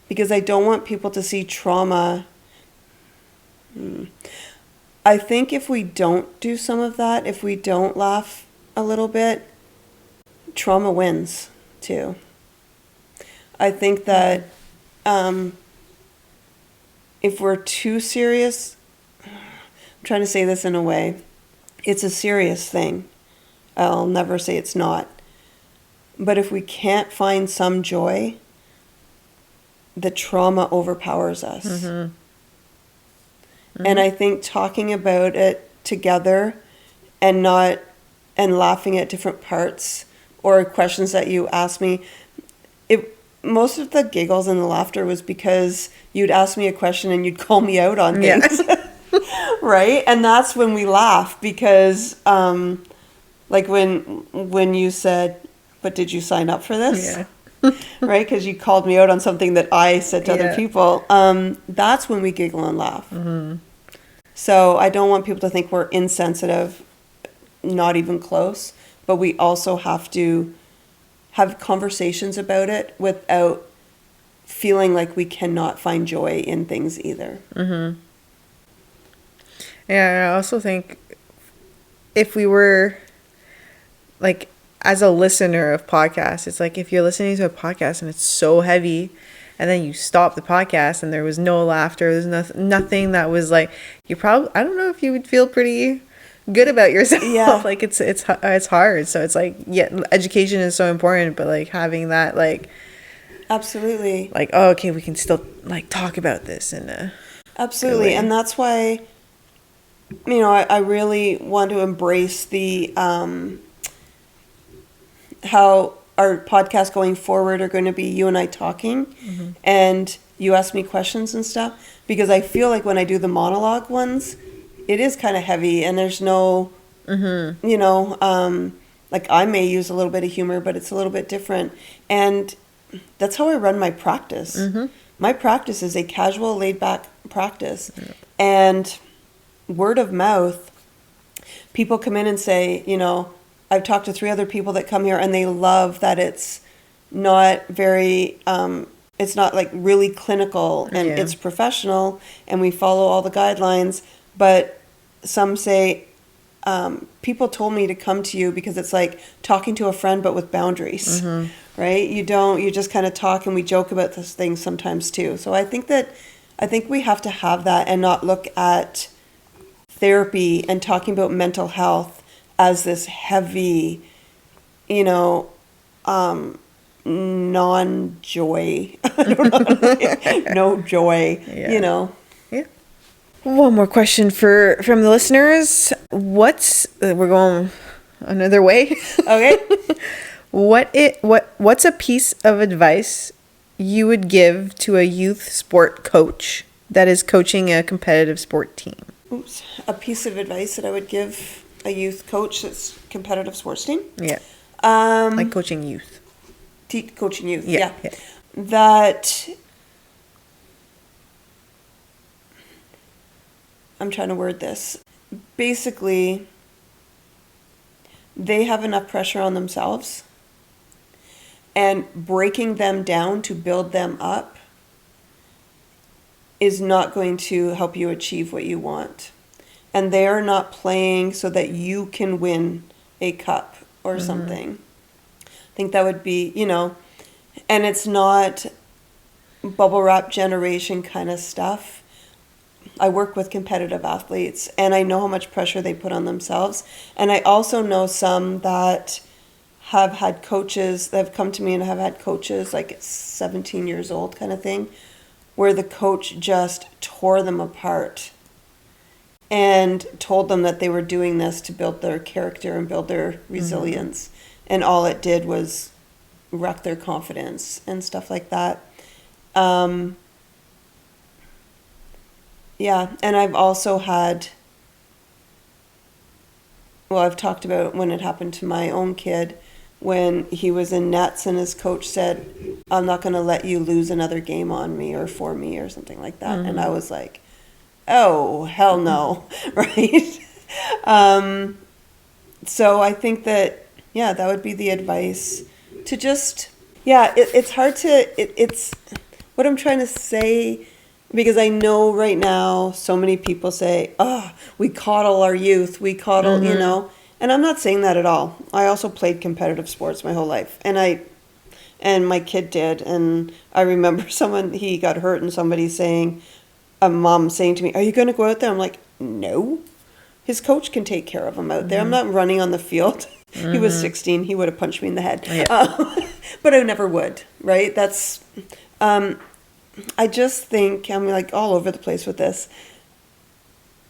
Speaker 1: Because I don't want people to see trauma. I think if we don't do some of that, if we don't laugh a little bit, trauma wins too. I think that if we're too serious, I'm trying to say this in a way, it's a serious thing. I'll never say it's not. But if we can't find some joy, the trauma overpowers us. And I think talking about it together and laughing at different parts or questions that you asked me, most of the giggles and the laughter was because you'd ask me a question and you'd call me out on things. Right? And that's when we laugh, because like when you said, but did you sign up for this?
Speaker 2: Yeah.
Speaker 1: Right? Because you called me out on something that I said to other people. That's when we giggle and laugh. So I don't want people to think we're insensitive, not even close, but we also have to have conversations about it without feeling like we cannot find joy in things either.
Speaker 2: Yeah, I also think if we were, like, as a listener of podcasts, it's like if you're listening to a podcast and it's so heavy, and then you stop the podcast and there was no laughter, there's nothing that was like, I don't know if you would feel pretty good about yourself.
Speaker 1: Yeah.
Speaker 2: Like it's hard. So it's like, yeah, education is so important, but like having that, like,
Speaker 1: absolutely,
Speaker 2: like, oh, okay, we can still like talk about this and
Speaker 1: absolutely. And that's why, I really want to embrace the how our podcast going forward are going to be you and I talking, and you ask me questions and stuff, because I feel like when I do the monologue ones, it is kind of heavy, and there's no, like I may use a little bit of humor, but it's a little bit different. And that's how I run my practice. My practice is a casual, laid back practice. And word of mouth, people come in and say, I've talked to 3 other people that come here, and they love that it's not very, it's not like really clinical, and it's professional, and we follow all the guidelines. But some say, people told me to come to you because it's like talking to a friend, but with boundaries, right? You just kind of talk, and we joke about those things sometimes too. So I think we have to have that and not look at therapy and talking about mental health as this heavy, non-joy, no joy,
Speaker 2: Yeah. One more question from the listeners. We're going another way.
Speaker 1: Okay.
Speaker 2: What's a piece of advice you would give to a youth sport coach that is coaching a competitive sport team?
Speaker 1: A piece of advice that I would give a youth coach that's competitive sports team?
Speaker 2: Yeah. Like coaching youth.
Speaker 1: Coaching youth,
Speaker 2: yeah.
Speaker 1: That, I'm trying to word this. Basically, they have enough pressure on themselves, and breaking them down to build them up is not going to help you achieve what you want. And they are not playing so that you can win a cup or something. I think that would be, and it's not bubble wrap generation kind of stuff. I work with competitive athletes, and I know how much pressure they put on themselves. And I also know some that have had coaches that have come to me and have had coaches like 17 years old kind of thing, where the coach just tore them apart and told them that they were doing this to build their character and build their resilience. And all it did was wreck their confidence and stuff like that. Yeah, and I've also had, I've talked about when it happened to my own kid, when he was in nets and his coach said, I'm not going to let you lose another game on me or for me or something like that. And I was like, oh, hell no, right? So I think that, that would be the advice to just, it's hard to, it's what I'm trying to say, because I know right now so many people say, we coddle our youth, we coddle, and I'm not saying that at all. I also played competitive sports my whole life, and my kid did, and I remember he got hurt and a mom saying to me, are you going to go out there? I'm like, no, his coach can take care of him out there. I'm not running on the field. He was 16. He would have punched me in the head. But I never would, right? That's, I just think I'm like all over the place with this.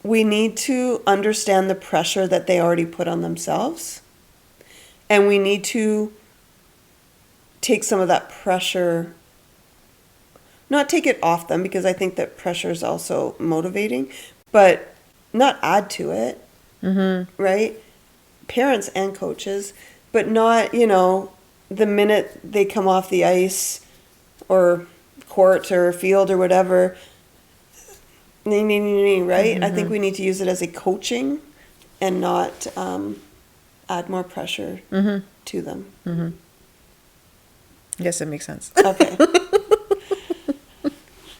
Speaker 1: We need to understand the pressure that they already put on themselves. And we need to take some of that pressure, not take it off them, because I think that pressure is also motivating, but not add to it, right? Parents and coaches, but not, the minute they come off the ice or court or field or whatever, right? I think we need to use it as a coaching and not add more pressure to them.
Speaker 2: Yes, that makes sense.
Speaker 1: Okay.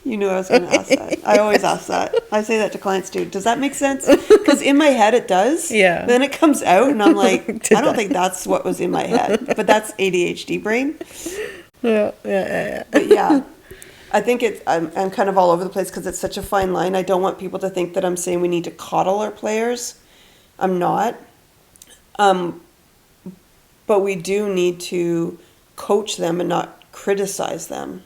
Speaker 1: You knew I was going to ask that. I always ask that. I say that to clients too. Does that make sense? Because in my head it does. Yeah. Then it comes out and I'm like, I don't think that's what was in my head. But that's ADHD brain.
Speaker 2: Yeah.
Speaker 1: But yeah, I think I'm kind of all over the place because it's such a fine line. I don't want people to think that I'm saying we need to coddle our players. I'm not. But we do need to coach them and not criticize them.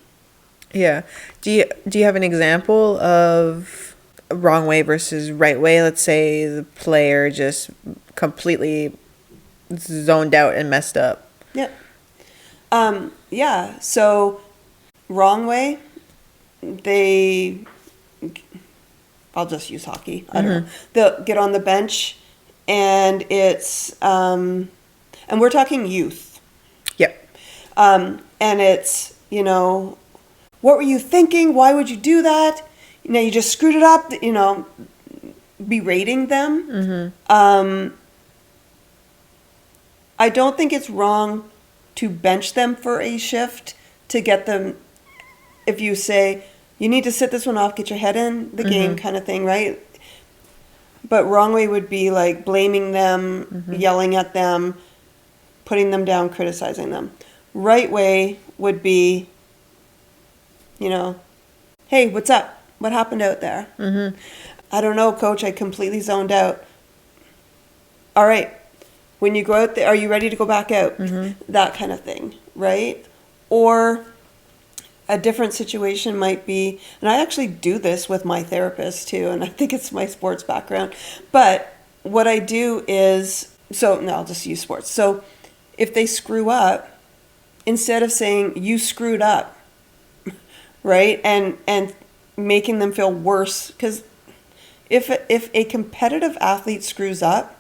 Speaker 2: Yeah. Do you have an example of a wrong way versus right way? Let's say the player just completely zoned out and messed up.
Speaker 1: Yep. Yeah. So wrong way, I'll just use hockey. I don't know. They'll get on the bench and it's, and we're talking youth.
Speaker 2: Yep.
Speaker 1: And it's, what were you thinking? Why would you do that? You just screwed it up, berating them. I don't think it's wrong to bench them for a shift to get them, if you say, you need to sit this one off, get your head in the game kind of thing, right? But wrong way would be like blaming them, yelling at them, putting them down, criticizing them. Right way would be, hey, what's up? What happened out there? I don't know, coach. I completely zoned out. All right. When you go out there, are you ready to go back out? That kind of thing, right? Or a different situation might be, and I actually do this with my therapist too, and I think it's my sports background. But what I do is, I'll just use sports. So if they screw up, instead of saying, you screwed up, right? And making them feel worse, because if a competitive athlete screws up,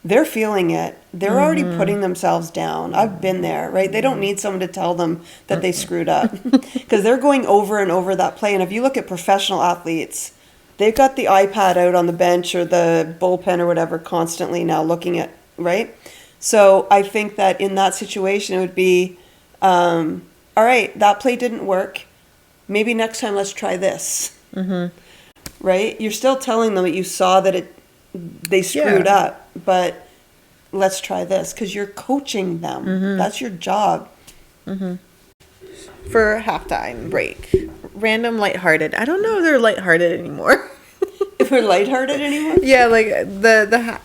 Speaker 1: they're feeling it. They're already putting themselves down. I've been there, right? They don't need someone to tell them that they screwed up because they're going over and over that play. And if you look at professional athletes, they've got the iPad out on the bench or the bullpen or whatever constantly now looking at, right? So I think that in that situation, it would be, all right, that play didn't work. Maybe next time let's try this. Right? You're still telling them that you saw that they screwed up, but let's try this, because you're coaching them. That's your job.
Speaker 2: For halftime break, random lighthearted. I don't know if they're lighthearted anymore.
Speaker 1: If we're lighthearted anymore?
Speaker 2: Yeah, like the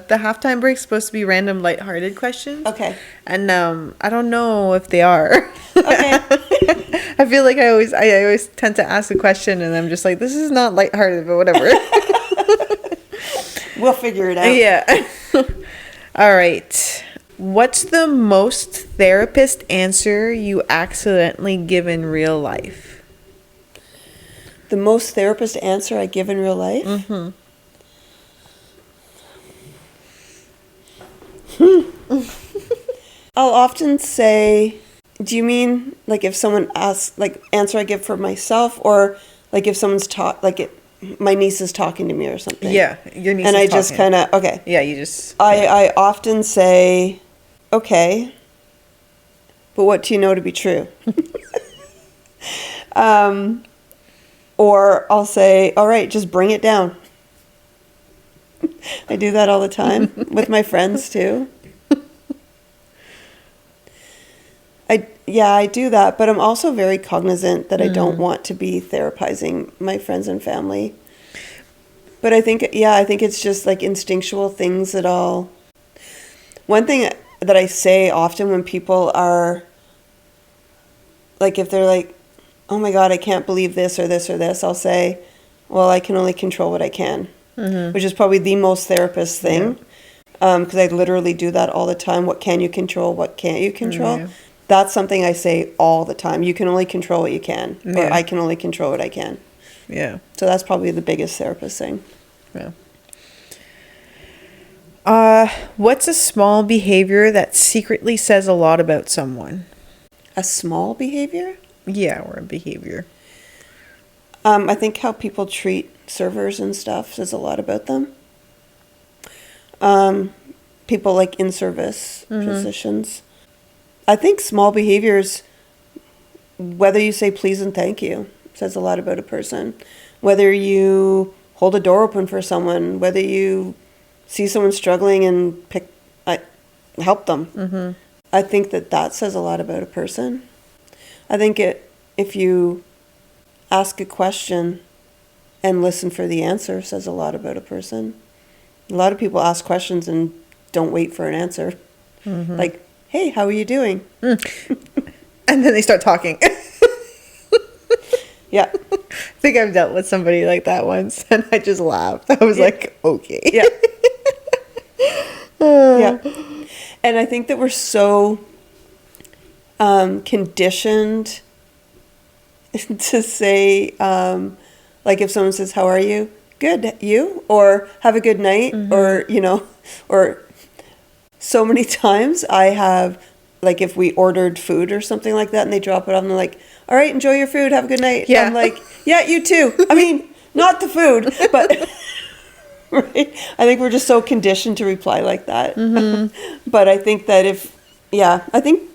Speaker 2: halftime break's supposed to be random lighthearted questions.
Speaker 1: Okay.
Speaker 2: And I don't know if they are.
Speaker 1: Okay.
Speaker 2: I feel like I always tend to ask a question and I'm just like, this is not lighthearted, but whatever.
Speaker 1: We'll figure it out.
Speaker 2: Yeah. All right. What's the most therapist answer you accidentally give in real life?
Speaker 1: The most therapist answer I give in real life? I'll often say, do you mean like if someone asks, like answer I give for myself, or like if someone's my niece is talking to me or something?
Speaker 2: Yeah, your niece
Speaker 1: and
Speaker 2: is
Speaker 1: I just
Speaker 2: talking.
Speaker 1: kind of, okay.
Speaker 2: Yeah, you just...
Speaker 1: I often say, okay, but what do you know to be true? Or I'll say, all right, just bring it down. I do that all the time with my friends too. I do that, but I'm also very cognizant that I don't want to be therapizing my friends and family. But I think it's just like instinctual things that one thing that I say often when people are like, if they're like, oh my God, I can't believe this or this or this, I'll say, well, I can only control what I can, which is probably the most therapist thing. Because I literally do that all the time. What can you control? What can't you control?
Speaker 2: Yeah.
Speaker 1: That's something I say all the time. You can only control what you can, or I can only control what I can.
Speaker 2: Yeah.
Speaker 1: So that's probably the biggest therapist thing.
Speaker 2: Yeah. What's a small behavior that secretly says a lot about someone?
Speaker 1: A small behavior?
Speaker 2: Yeah, or a behavior.
Speaker 1: I think how people treat servers and stuff says a lot about them. People like in service positions. I think small behaviors, whether you say please and thank you, says a lot about a person. Whether you hold a door open for someone, whether you see someone struggling and help them. I think that says a lot about a person. I think if you ask a question and listen for the answer says a lot about a person. A lot of people ask questions and don't wait for an answer. Like, hey, how are you doing?
Speaker 2: And then they start talking.
Speaker 1: Yeah.
Speaker 2: I think I've dealt with somebody like that once and I just laughed. I was like, okay.
Speaker 1: Yeah. Yeah. And I think that we're so conditioned to say, like if someone says, how are you? Good, you? Or have a good night? Or, or so many times I have, like if we ordered food or something like that and they drop it off and they're like, all right, enjoy your food, have a good night.
Speaker 2: Yeah.
Speaker 1: I'm like, yeah, you too. I mean, not the food, but right? I think we're just so conditioned to reply like that. But I think that I think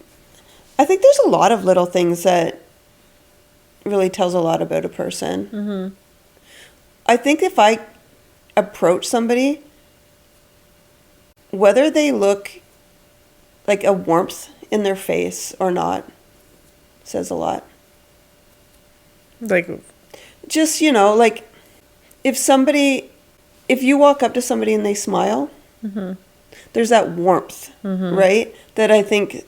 Speaker 1: there's a lot of little things that really tells a lot about a person. I think if I approach somebody, whether they look like a warmth in their face or not, says a lot.
Speaker 2: Like,
Speaker 1: just, like if you walk up to somebody and they smile, there's that warmth, right? That I think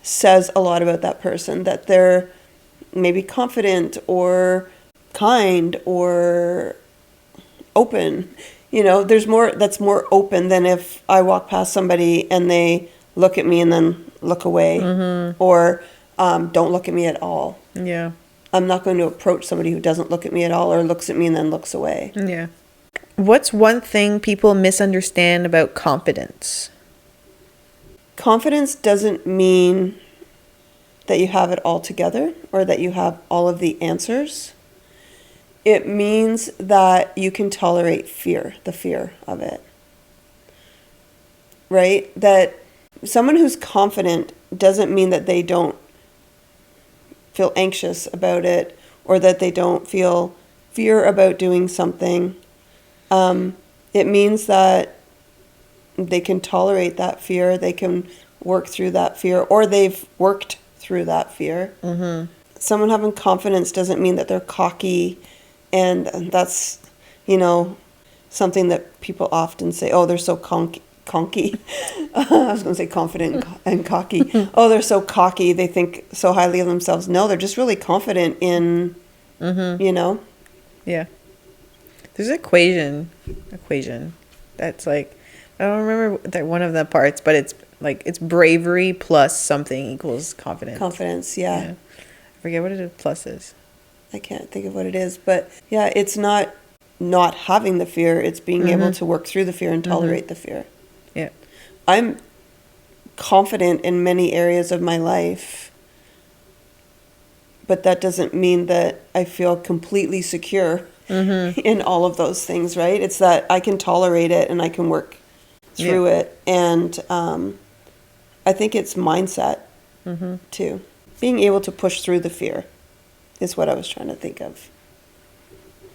Speaker 1: says a lot about that person, that they're maybe confident or kind or open. There's more that's more open than if I walk past somebody and they look at me and then look away or don't look at me at all.
Speaker 2: yeah.
Speaker 1: I'm not going to approach somebody who doesn't look at me at all or looks at me and then looks away.
Speaker 2: Yeah. What's one thing people misunderstand about confidence?
Speaker 1: Confidence doesn't mean that you have it all together or that you have all of the answers. It means that you can tolerate fear, the fear of it. Right? That someone who's confident doesn't mean that they don't feel anxious about it or that they don't feel fear about doing something, it means that they can tolerate that fear, they can work through that fear, or they've worked through that fear. Mm-hmm. Someone having confidence doesn't mean that they're cocky, and that's, you know, something that people often say, oh, they're so conky. I was going to say confident and cocky. Oh, they're so cocky. They think so highly of themselves. No, they're just really confident in, you know?
Speaker 2: Yeah. There's an equation that's like, I don't remember that one of the parts, but it's like, it's bravery plus something equals confidence.
Speaker 1: Confidence, yeah.
Speaker 2: I forget what it plus is.
Speaker 1: I can't think of what it is, but yeah, it's not having the fear. It's being able to work through the fear and tolerate the fear.
Speaker 2: Yeah.
Speaker 1: I'm confident in many areas of my life, but that doesn't mean that I feel completely secure in all of those things, right? It's that I can tolerate it and I can work through it. And I think it's mindset too. Being able to push through the fear is what I was trying to think of.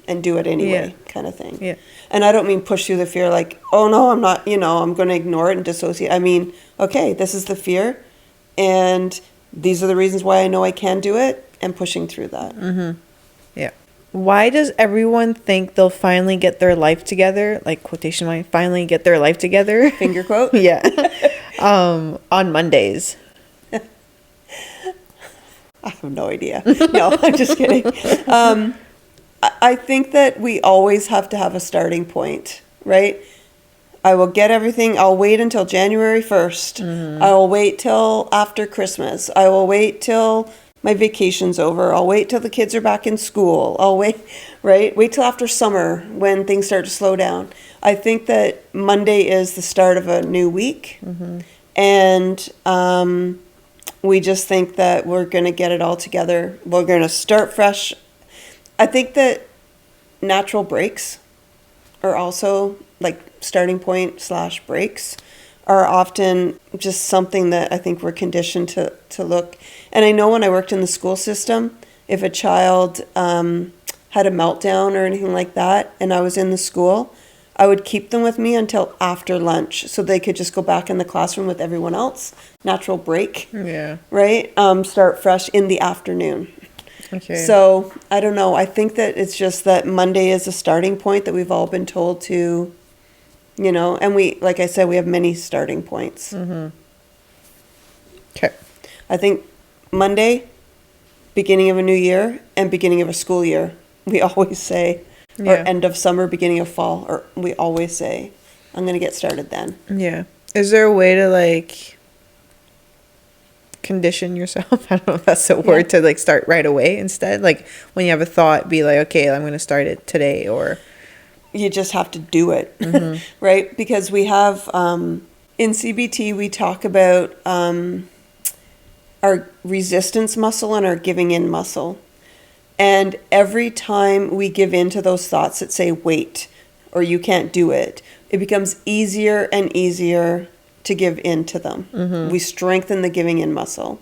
Speaker 1: And do it anyway, kind of thing.
Speaker 2: Yeah.
Speaker 1: And I don't mean push through the fear like, oh no, I'm not, I'm going to ignore it and dissociate. I mean, okay, this is the fear, and these are the reasons why I know I can do it, and pushing through that.
Speaker 2: Yeah. Why does everyone think they'll finally get their life together? Like, quotation mark, finally get their life together.
Speaker 1: Finger quote?
Speaker 2: Yeah. On Mondays.
Speaker 1: I have no idea. No, I'm just kidding. I think that we always have to have a starting point, right? I will get everything. I'll wait until January 1st. I will wait till after Christmas. I will wait till my vacation's over. I'll wait till the kids are back in school. I'll wait, right? Wait till after summer when things start to slow down. I think that Monday is the start of a new week. And we just think that we're going to get it all together. We're going to start fresh. I think that natural breaks are also, like starting point / breaks, are often just something that I think we're conditioned to look. And I know when I worked in the school system, if a child had a meltdown or anything like that, and I was in the school, I would keep them with me until after lunch so they could just go back in the classroom with everyone else. Natural break.
Speaker 2: Yeah.
Speaker 1: Right? Start fresh in the afternoon.
Speaker 2: Okay.
Speaker 1: So, I don't know. I think that it's just that Monday is a starting point that we've all been told to, and we, like I said, we have many starting points.
Speaker 2: Okay.
Speaker 1: I think Monday, beginning of a new year, and beginning of a school year, we always say, or end of summer, beginning of fall, or we always say, I'm going to get started then.
Speaker 2: Yeah. Is there a way to, like, condition yourself? I don't know if that's the word, to, like, start right away instead? Like, when you have a thought, be like, okay, I'm going to start it today, or...
Speaker 1: You just have to do it, right? Because we have, in CBT, we talk about our resistance muscle and our giving in muscle. And every time we give in to those thoughts that say, wait, or you can't do it, it becomes easier and easier to give in to them. We strengthen the giving in muscle.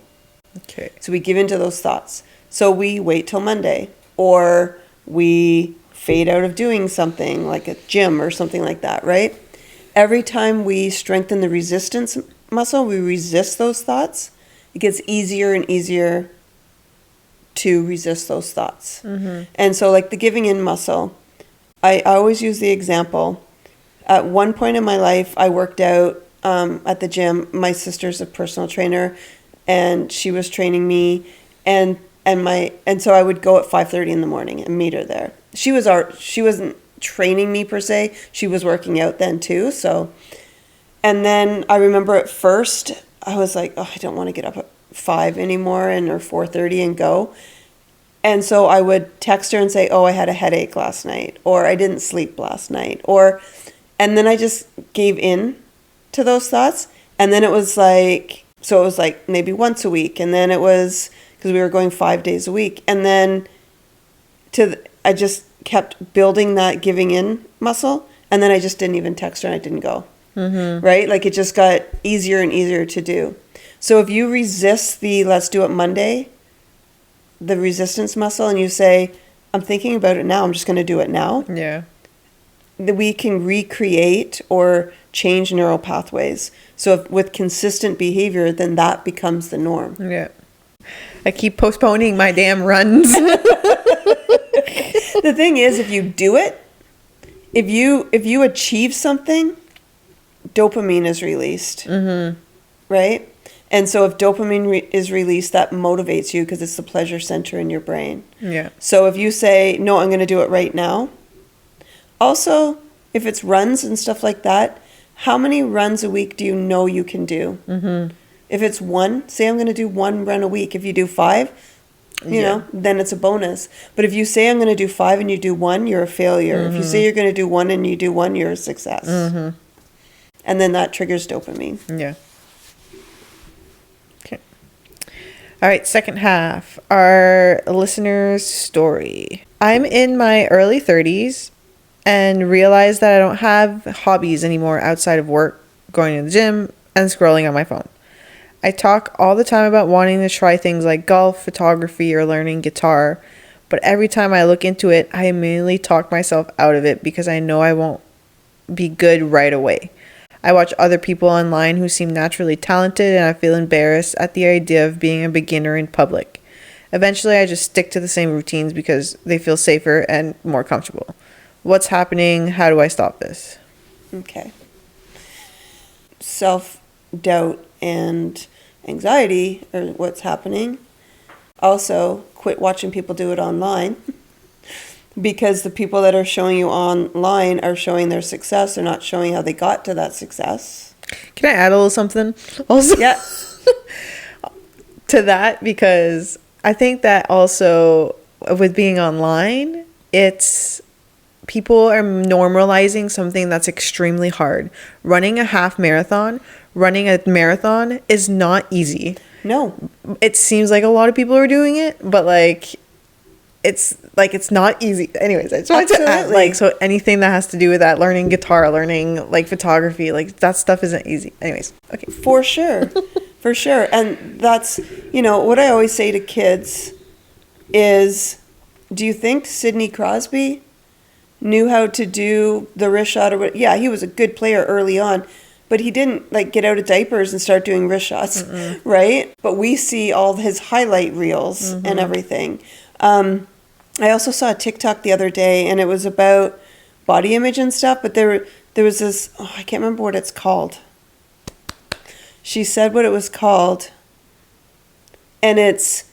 Speaker 2: Okay.
Speaker 1: So we give in to those thoughts. So we wait till Monday, or we fade out of doing something like a gym or something like that, right? Every time we strengthen the resistance muscle, we resist those thoughts, it gets easier and easier to resist those thoughts. And so, like the giving in muscle, I always use the example. At one point in my life, I worked out at the gym. My sister's a personal trainer, and she was training me, and so I would go at 5:30 in the morning and meet her there. She wasn't training me per se. She was working out then too. So, and then I remember at first I was like, oh, I don't want to get up at 5 anymore or 4:30 and go. And so I would text her and say, oh, I had a headache last night, or I didn't sleep last night, and then I just gave in to those thoughts. And then it was like maybe once a week. And then it was, because we were going 5 days a week. And then I just kept building that giving in muscle. And then I just didn't even text her and I didn't go. Right? Like it just got easier and easier to do. So if you resist the let's do it Monday, the resistance muscle and you say, I'm thinking about it now, I'm just going to do it now,
Speaker 2: Yeah.
Speaker 1: that we can recreate or change neural pathways. So if, with consistent behavior, then that becomes the norm.
Speaker 2: Yeah. I keep postponing my damn runs.
Speaker 1: The thing is, if you do it, if you achieve something, dopamine is released, right? And so if dopamine is released, that motivates you because it's the pleasure center in your brain.
Speaker 2: Yeah.
Speaker 1: So if you say, no, I'm going to do it right now. Also, if it's runs and stuff like that, how many runs a week do you know you can do? Mm-hmm. If it's one, say I'm going to do 1 run a week. If you do 5, you know, then it's a bonus. But if you say I'm going to do 5 and you do 1, you're a failure. If you say you're going to do 1 and you do 1, you're a success. And then that triggers dopamine.
Speaker 2: Yeah. Okay. All right, second half. Our listener's story. I'm in my early 30s and realized that I don't have hobbies anymore outside of work, going to the gym, and scrolling on my phone. I talk all the time about wanting to try things like golf, photography, or learning guitar, but every time I look into it, I immediately talk myself out of it because I know I won't be good right away. I watch other people online who seem naturally talented, and I feel embarrassed at the idea of being a beginner in public. Eventually, I just stick to the same routines because they feel safer and more comfortable. What's happening? How do I stop this?
Speaker 1: Okay. Self-doubt and anxiety are what's happening. Also, quit watching people do it online because the people that are showing you online are showing their success. They're not showing how they got to that success.
Speaker 2: Can I add a little something also?
Speaker 1: Yeah.
Speaker 2: To that, because I think that also with being online, it's people are normalizing something that's extremely hard. Running a half marathon, running a marathon is not easy.
Speaker 1: No.
Speaker 2: It seems like a lot of people are doing it, but it's not easy. Anyways, I just wanted to add, so anything that has to do with that, learning guitar, learning photography, that stuff isn't easy. Anyways, okay.
Speaker 1: For sure. For sure. And that's, what I always say to kids is, do you think Sidney Crosby knew how to do the wrist shot? Yeah, he was a good player early on, but he didn't get out of diapers and start doing wrist shots, right? But we see all his highlight reels and everything. I also saw a TikTok the other day, and it was about body image and stuff, but there was this, I can't remember what it's called. She said what it was called, and it's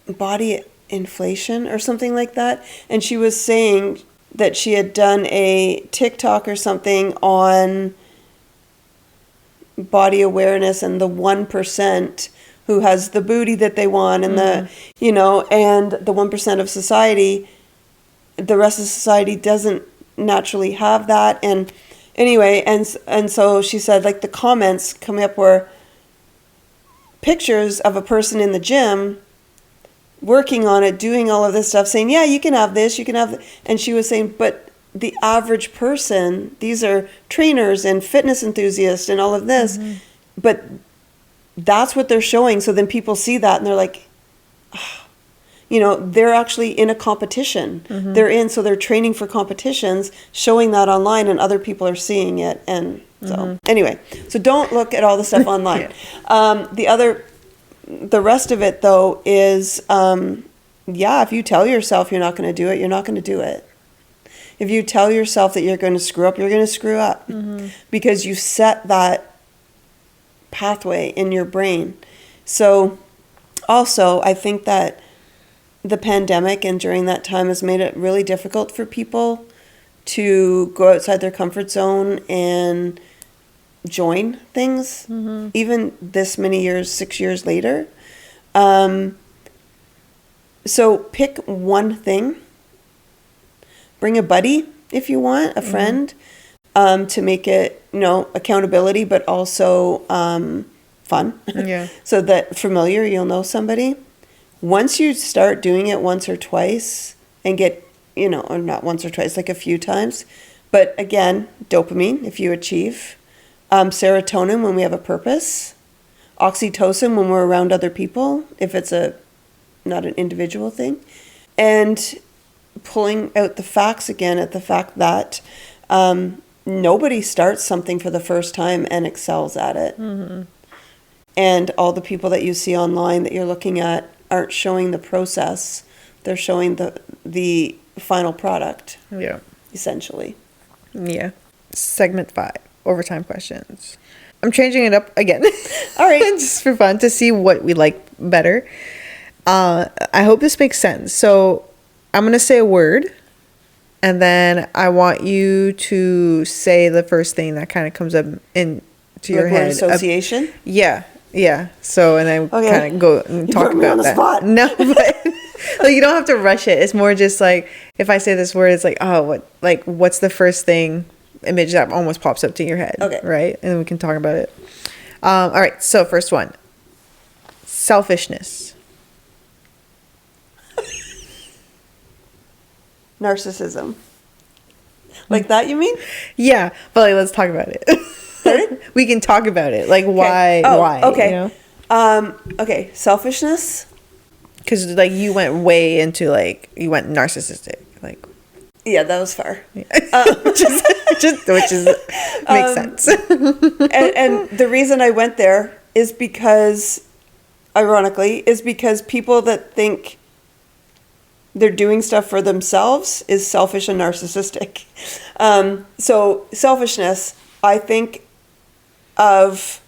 Speaker 1: body inflation or something like that. And she was saying that she had done a TikTok or something on body awareness and the 1% who has the booty that they want and and the 1% of society, the rest of society doesn't naturally have that. And anyway, and so she said the comments coming up were pictures of a person in the gym working on it, doing all of this stuff, saying, yeah, you can have this, you can have and she was saying, but the average person, these are trainers and fitness enthusiasts and all of this, but that's what they're showing. So then people see that and they're like, they're actually in a competition. So they're training for competitions, showing that online, and other people are seeing it. And so anyway, so don't look at all the stuff online. The rest of it though is, if you tell yourself you're not going to do it, you're not going to do it. If you tell yourself that you're going to screw up, you're going to screw up because you set that pathway in your brain. So also, I think that the pandemic and during that time has made it really difficult for people to go outside their comfort zone and join things, even this many years, 6 years later. So pick one thing. Bring a buddy if you want, a friend, to make it, accountability, but also fun. Yeah. So that familiar, you'll know somebody. Once you start doing it once or twice and get, or not once or twice, a few times, but again, dopamine if you achieve, serotonin when we have a purpose, oxytocin when we're around other people, if it's a not an individual thing. And pulling out the facts again at the fact that nobody starts something for the first time and excels at it. Mm-hmm. And all the people that you see online that you're looking at aren't showing the process. They're showing the final product.
Speaker 2: Yeah.
Speaker 1: Essentially.
Speaker 2: Yeah. Segment 5, overtime questions. I'm changing it up again.
Speaker 1: All right.
Speaker 2: Just for fun to see what we like better. I hope this makes sense. So I'm going to say a word, and then I want you to say the first thing that kind of comes up into your head.
Speaker 1: Word association?
Speaker 2: Yeah. So, and then
Speaker 1: Okay.
Speaker 2: kind of go and talk
Speaker 1: put me on
Speaker 2: about
Speaker 1: the
Speaker 2: that.
Speaker 1: spot.
Speaker 2: No, but like, you don't have to rush it. It's more just like, if I say this word, it's like, oh, what's the first image that almost pops up to your head?
Speaker 1: Okay.
Speaker 2: Right? And then we can talk about it. All right. So first one, selfishness.
Speaker 1: Narcissism. Like that, you mean?
Speaker 2: Yeah. But like, let's talk about it. We can talk about it. Like, why? Why?
Speaker 1: Okay.
Speaker 2: You know?
Speaker 1: Okay. Selfishness.
Speaker 2: Because like you went way into you went narcissistic. Like,
Speaker 1: Yeah, that was far.
Speaker 2: which makes sense.
Speaker 1: And the reason I went there is because, ironically, people that think they're doing stuff for themselves is selfish and narcissistic. So selfishness, I think of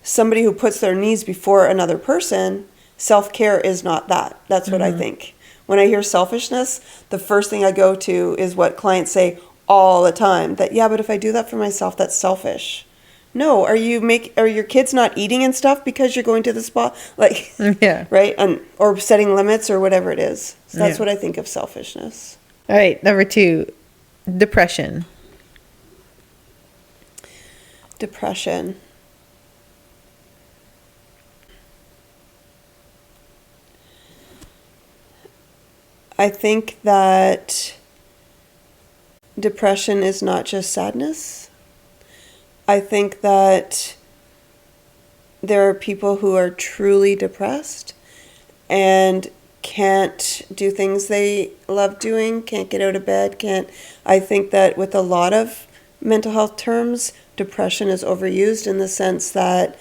Speaker 1: somebody who puts their needs before another person. Self-care is not that. That's what I think. When I hear selfishness, the first thing I go to is what clients say all the time. That, yeah, but if I do that for myself, that's selfish. No, are your kids not eating and stuff because you're going to the spa? Like,
Speaker 2: Yeah.
Speaker 1: right? Or setting limits or whatever it is. So that's
Speaker 2: Yeah.
Speaker 1: what I think of selfishness.
Speaker 2: All right. Number 2, depression.
Speaker 1: Depression. I think that depression is not just sadness. I think that there are people who are truly depressed and can't do things they love doing, can't get out of bed, I think that with a lot of mental health terms, depression is overused in the sense that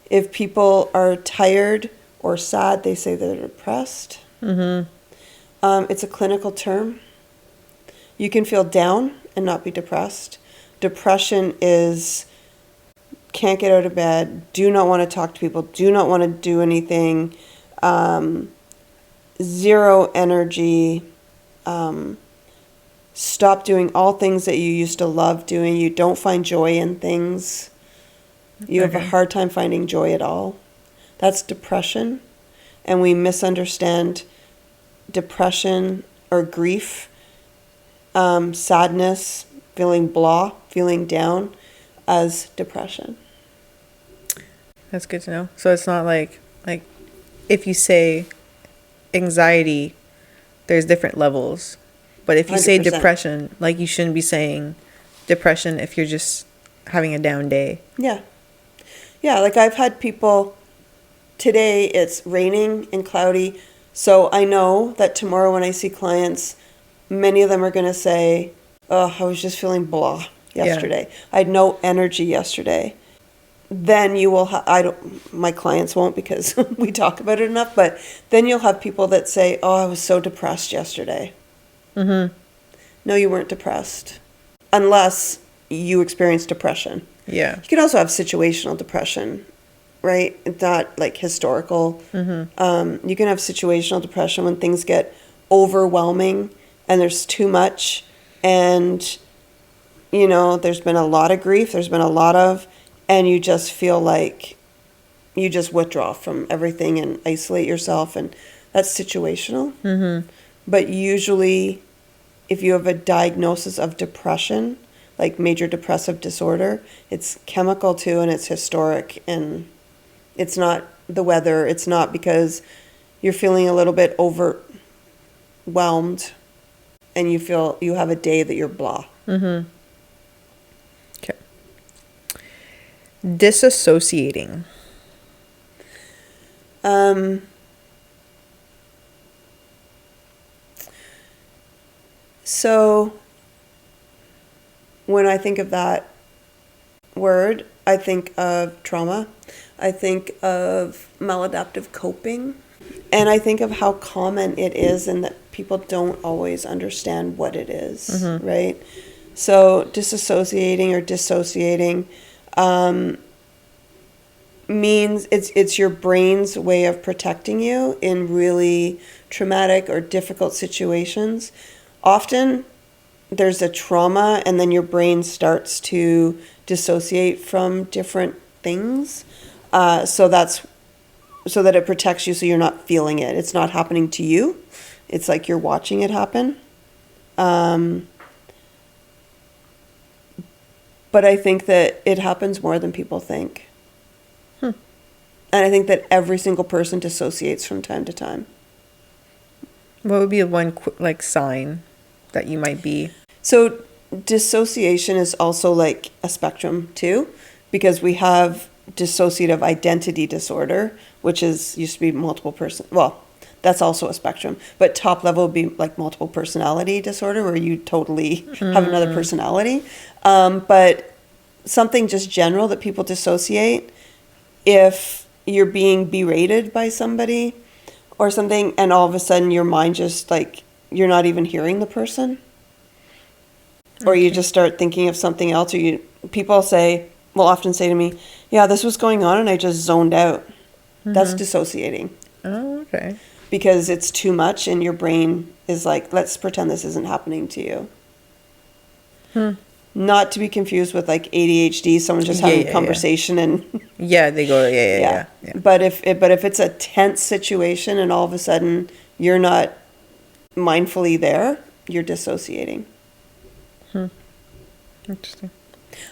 Speaker 1: if people are tired or sad, they say they're depressed. Mm-hmm. It's a clinical term. You can feel down and not be depressed. Depression is can't get out of bed, do not want to talk to people, do not want to do anything, zero energy, stop doing all things that you used to love doing. You don't find joy in things. You have a hard time finding joy at all. That's depression. And we misunderstand depression or grief, sadness, feeling blah, feeling down as depression.
Speaker 2: That's good to know. So it's not like if you say anxiety, there's different levels. But if you say
Speaker 1: 100%.
Speaker 2: depression, you shouldn't be saying depression if you're just having a down day.
Speaker 1: Yeah. Yeah, I've had people, today it's raining and cloudy, so I know that tomorrow when I see clients, many of them are going to say, oh, I was just feeling blah yesterday. Yeah. I had no energy yesterday. Then you will my clients won't because we talk about it enough, but then you'll have people that say, oh, I was so depressed yesterday. Mm-hmm. No, you weren't depressed. Unless you experienced depression.
Speaker 2: Yeah.
Speaker 1: You can also have situational depression, right? It's not historical. Mm-hmm. You can have situational depression when things get overwhelming and there's too much and, there's been a lot of grief, and you just feel like you just withdraw from everything and isolate yourself, and that's situational. Mm-hmm. But usually, if you have a diagnosis of depression, like major depressive disorder, it's chemical too, and it's historic, and it's not the weather. It's not because you're feeling a little bit overwhelmed, and you feel you have a day that you're blah.
Speaker 2: Mm-hmm. Okay. Disassociating.
Speaker 1: So when I think of that word, I think of trauma. I think of maladaptive coping. And I think of how common it is and that people don't always understand what it is, right? So disassociating or dissociating means it's your brain's way of protecting you in really traumatic or difficult situations. Often there's a trauma and then your brain starts to dissociate from different things. So that it protects you so you're not feeling it. It's not happening to you. It's like you're watching it happen. But I think that it happens more than people think. And I think that every single person dissociates from time to time.
Speaker 2: What would be one like sign that you might be?
Speaker 1: So dissociation is also like a spectrum too, because we have dissociative identity disorder, which is used to be multiple person. Well, that's also a spectrum, but top level would be like multiple personality disorder, where you totally have another personality. But something just general that people dissociate, if you're being berated by somebody or something, and all of a sudden your mind just like, you're not even hearing the person, or you just start thinking of something else, or people will often say to me, yeah, this was going on and I just zoned out. That's dissociating.
Speaker 2: Oh, okay.
Speaker 1: Because it's too much and your brain is like, let's pretend this isn't happening to you. Not to be confused with like ADHD, someone just having a conversation and
Speaker 2: they go, yeah.
Speaker 1: But if it's a tense situation and all of a sudden you're not mindfully there, you're dissociating.
Speaker 2: Interesting.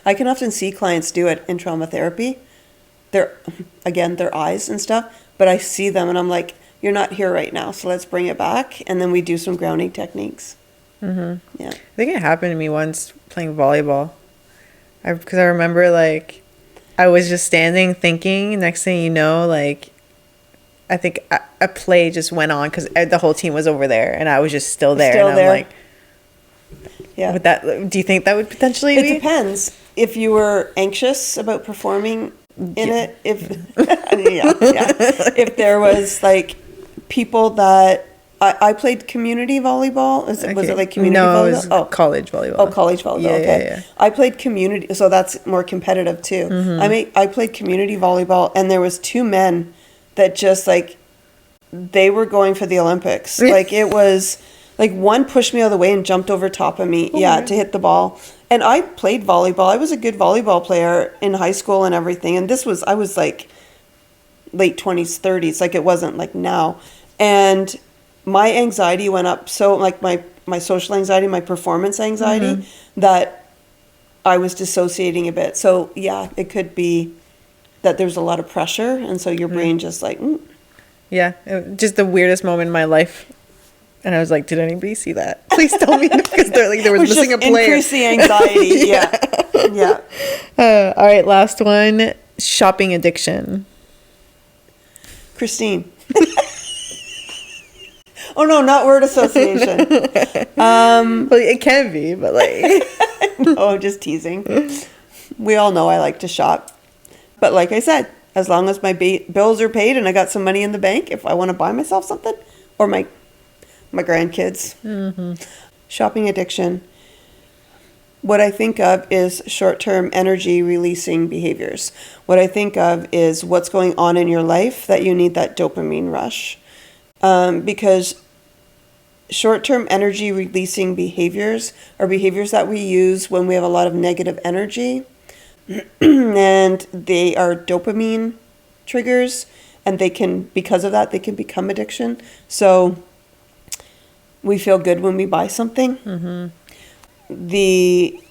Speaker 1: I can often see clients do it in trauma therapy. Their eyes and stuff, but I see them and I'm like, you're not here right now, so let's bring it back. And then we do some grounding techniques. Yeah.
Speaker 2: I think it happened to me once playing volleyball. Because I remember like I was just standing thinking, next thing you know, like I think a play just went on because the whole team was over there and I was just still there. I'm like,
Speaker 1: yeah.
Speaker 2: Would that, do you think that would potentially be?
Speaker 1: It depends. If you were anxious about performing in it, if if there was like people that I played community volleyball. Was it like community volleyball?
Speaker 2: No, it was college volleyball.
Speaker 1: Oh, college volleyball. Yeah. I played community, so that's more competitive too. I played community volleyball, and there was two men that just like they were going for the Olympics. Like it was like one pushed me out of the way and jumped over top of me. To hit the ball. And I played volleyball. I was a good volleyball player in high school and everything. And I was like late 20s, 30s. Like it wasn't like now. And my anxiety went up. So like my social anxiety, my performance anxiety, that I was dissociating a bit. So yeah, it could be that there's a lot of pressure. And so your brain just like,
Speaker 2: Yeah. Just the weirdest moment in my life. And I was like, did anybody see that? Please tell me, because there was missing a player.
Speaker 1: Increase the anxiety. Yeah.
Speaker 2: All right, last one. Shopping addiction.
Speaker 1: Christine. Oh no, not word association.
Speaker 2: Well, it can be, but like.
Speaker 1: No, I'm just teasing. We all know I like to shop. But like I said, as long as my bills are paid and I got some money in the bank, if I want to buy myself something, or my grandkids. Shopping addiction. What I think of is short-term energy releasing behaviors. What I think of is what's going on in your life that you need that dopamine rush. Because short-term energy releasing behaviors are behaviors that we use when we have a lot of negative energy. And they are dopamine triggers, and because of that, they can become addiction. So we feel good when we buy something. The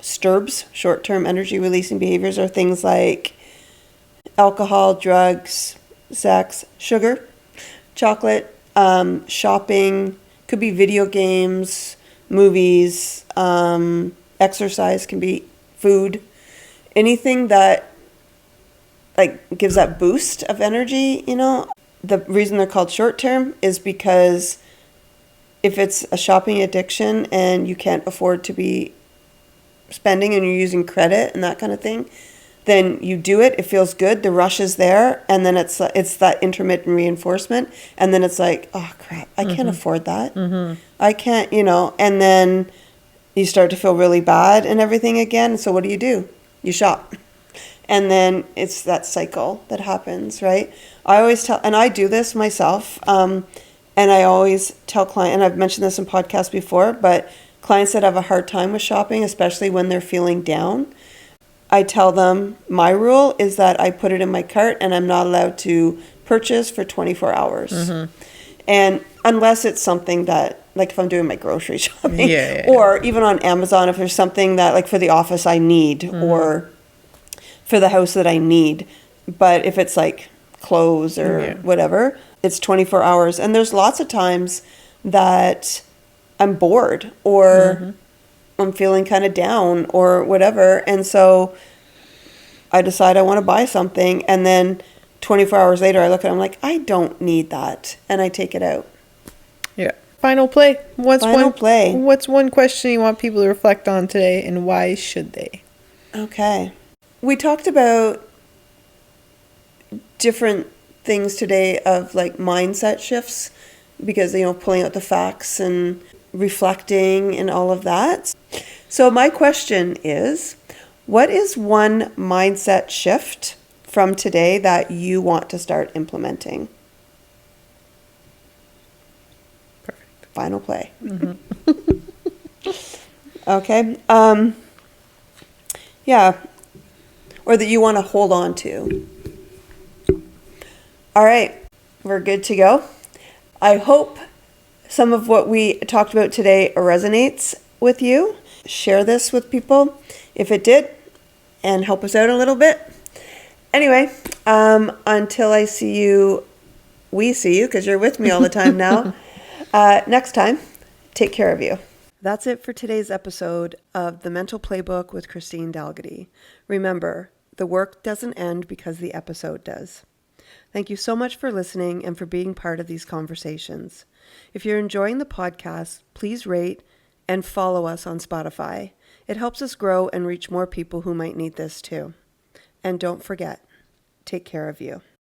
Speaker 1: STRBs, short-term energy releasing behaviors, are things like alcohol, drugs, sex, sugar, chocolate, shopping, could be video games, movies, exercise, can be food, anything that like gives that boost of energy, The reason they're called short term is because if it's a shopping addiction and you can't afford to be spending and you're using credit and that kind of thing, then you do it. It feels good. The rush is there. And then it's that intermittent reinforcement. And then it's like, oh, crap, I can't afford that. I can't, and then you start to feel really bad and everything again. So what do? You shop. And then it's that cycle that happens, right? I always tell, and I do this myself, and I always tell clients, and I've mentioned this in podcasts before, but clients that have a hard time with shopping, especially when they're feeling down, I tell them my rule is that I put it in my cart and I'm not allowed to purchase for 24 hours. And unless it's something that, like if I'm doing my grocery shopping, or even on Amazon, if there's something that like for the office I need, or for the house that I need. But if it's like clothes or whatever, it's 24 hours. And there's lots of times that I'm bored or I'm feeling kind of down or whatever. And so I decide I want to buy something. And then 24 hours later, I look at it, I'm like, I don't need that. And I take it out.
Speaker 2: Yeah. Final play. What's one question you want people to reflect on today, and why should they?
Speaker 1: Okay. We talked about different things today of like mindset shifts because, pulling out the facts and reflecting and all of that. So my question is, what is one mindset shift from today that you want to start implementing?
Speaker 2: Perfect.
Speaker 1: Final play. Okay. Yeah. Or that you want to hold on to. All right, we're good to go. I hope some of what we talked about today resonates with you. Share this with people if it did and help us out a little bit. Anyway, until we see you, because you're with me all the time now. Next time, take care of you. That's it for today's episode of the Mental Playbook with Christine Dalgity. Remember, the work doesn't end because the episode does. Thank you so much for listening and for being part of these conversations. If you're enjoying the podcast, please rate and follow us on Spotify. It helps us grow and reach more people who might need this too. And don't forget, take care of you.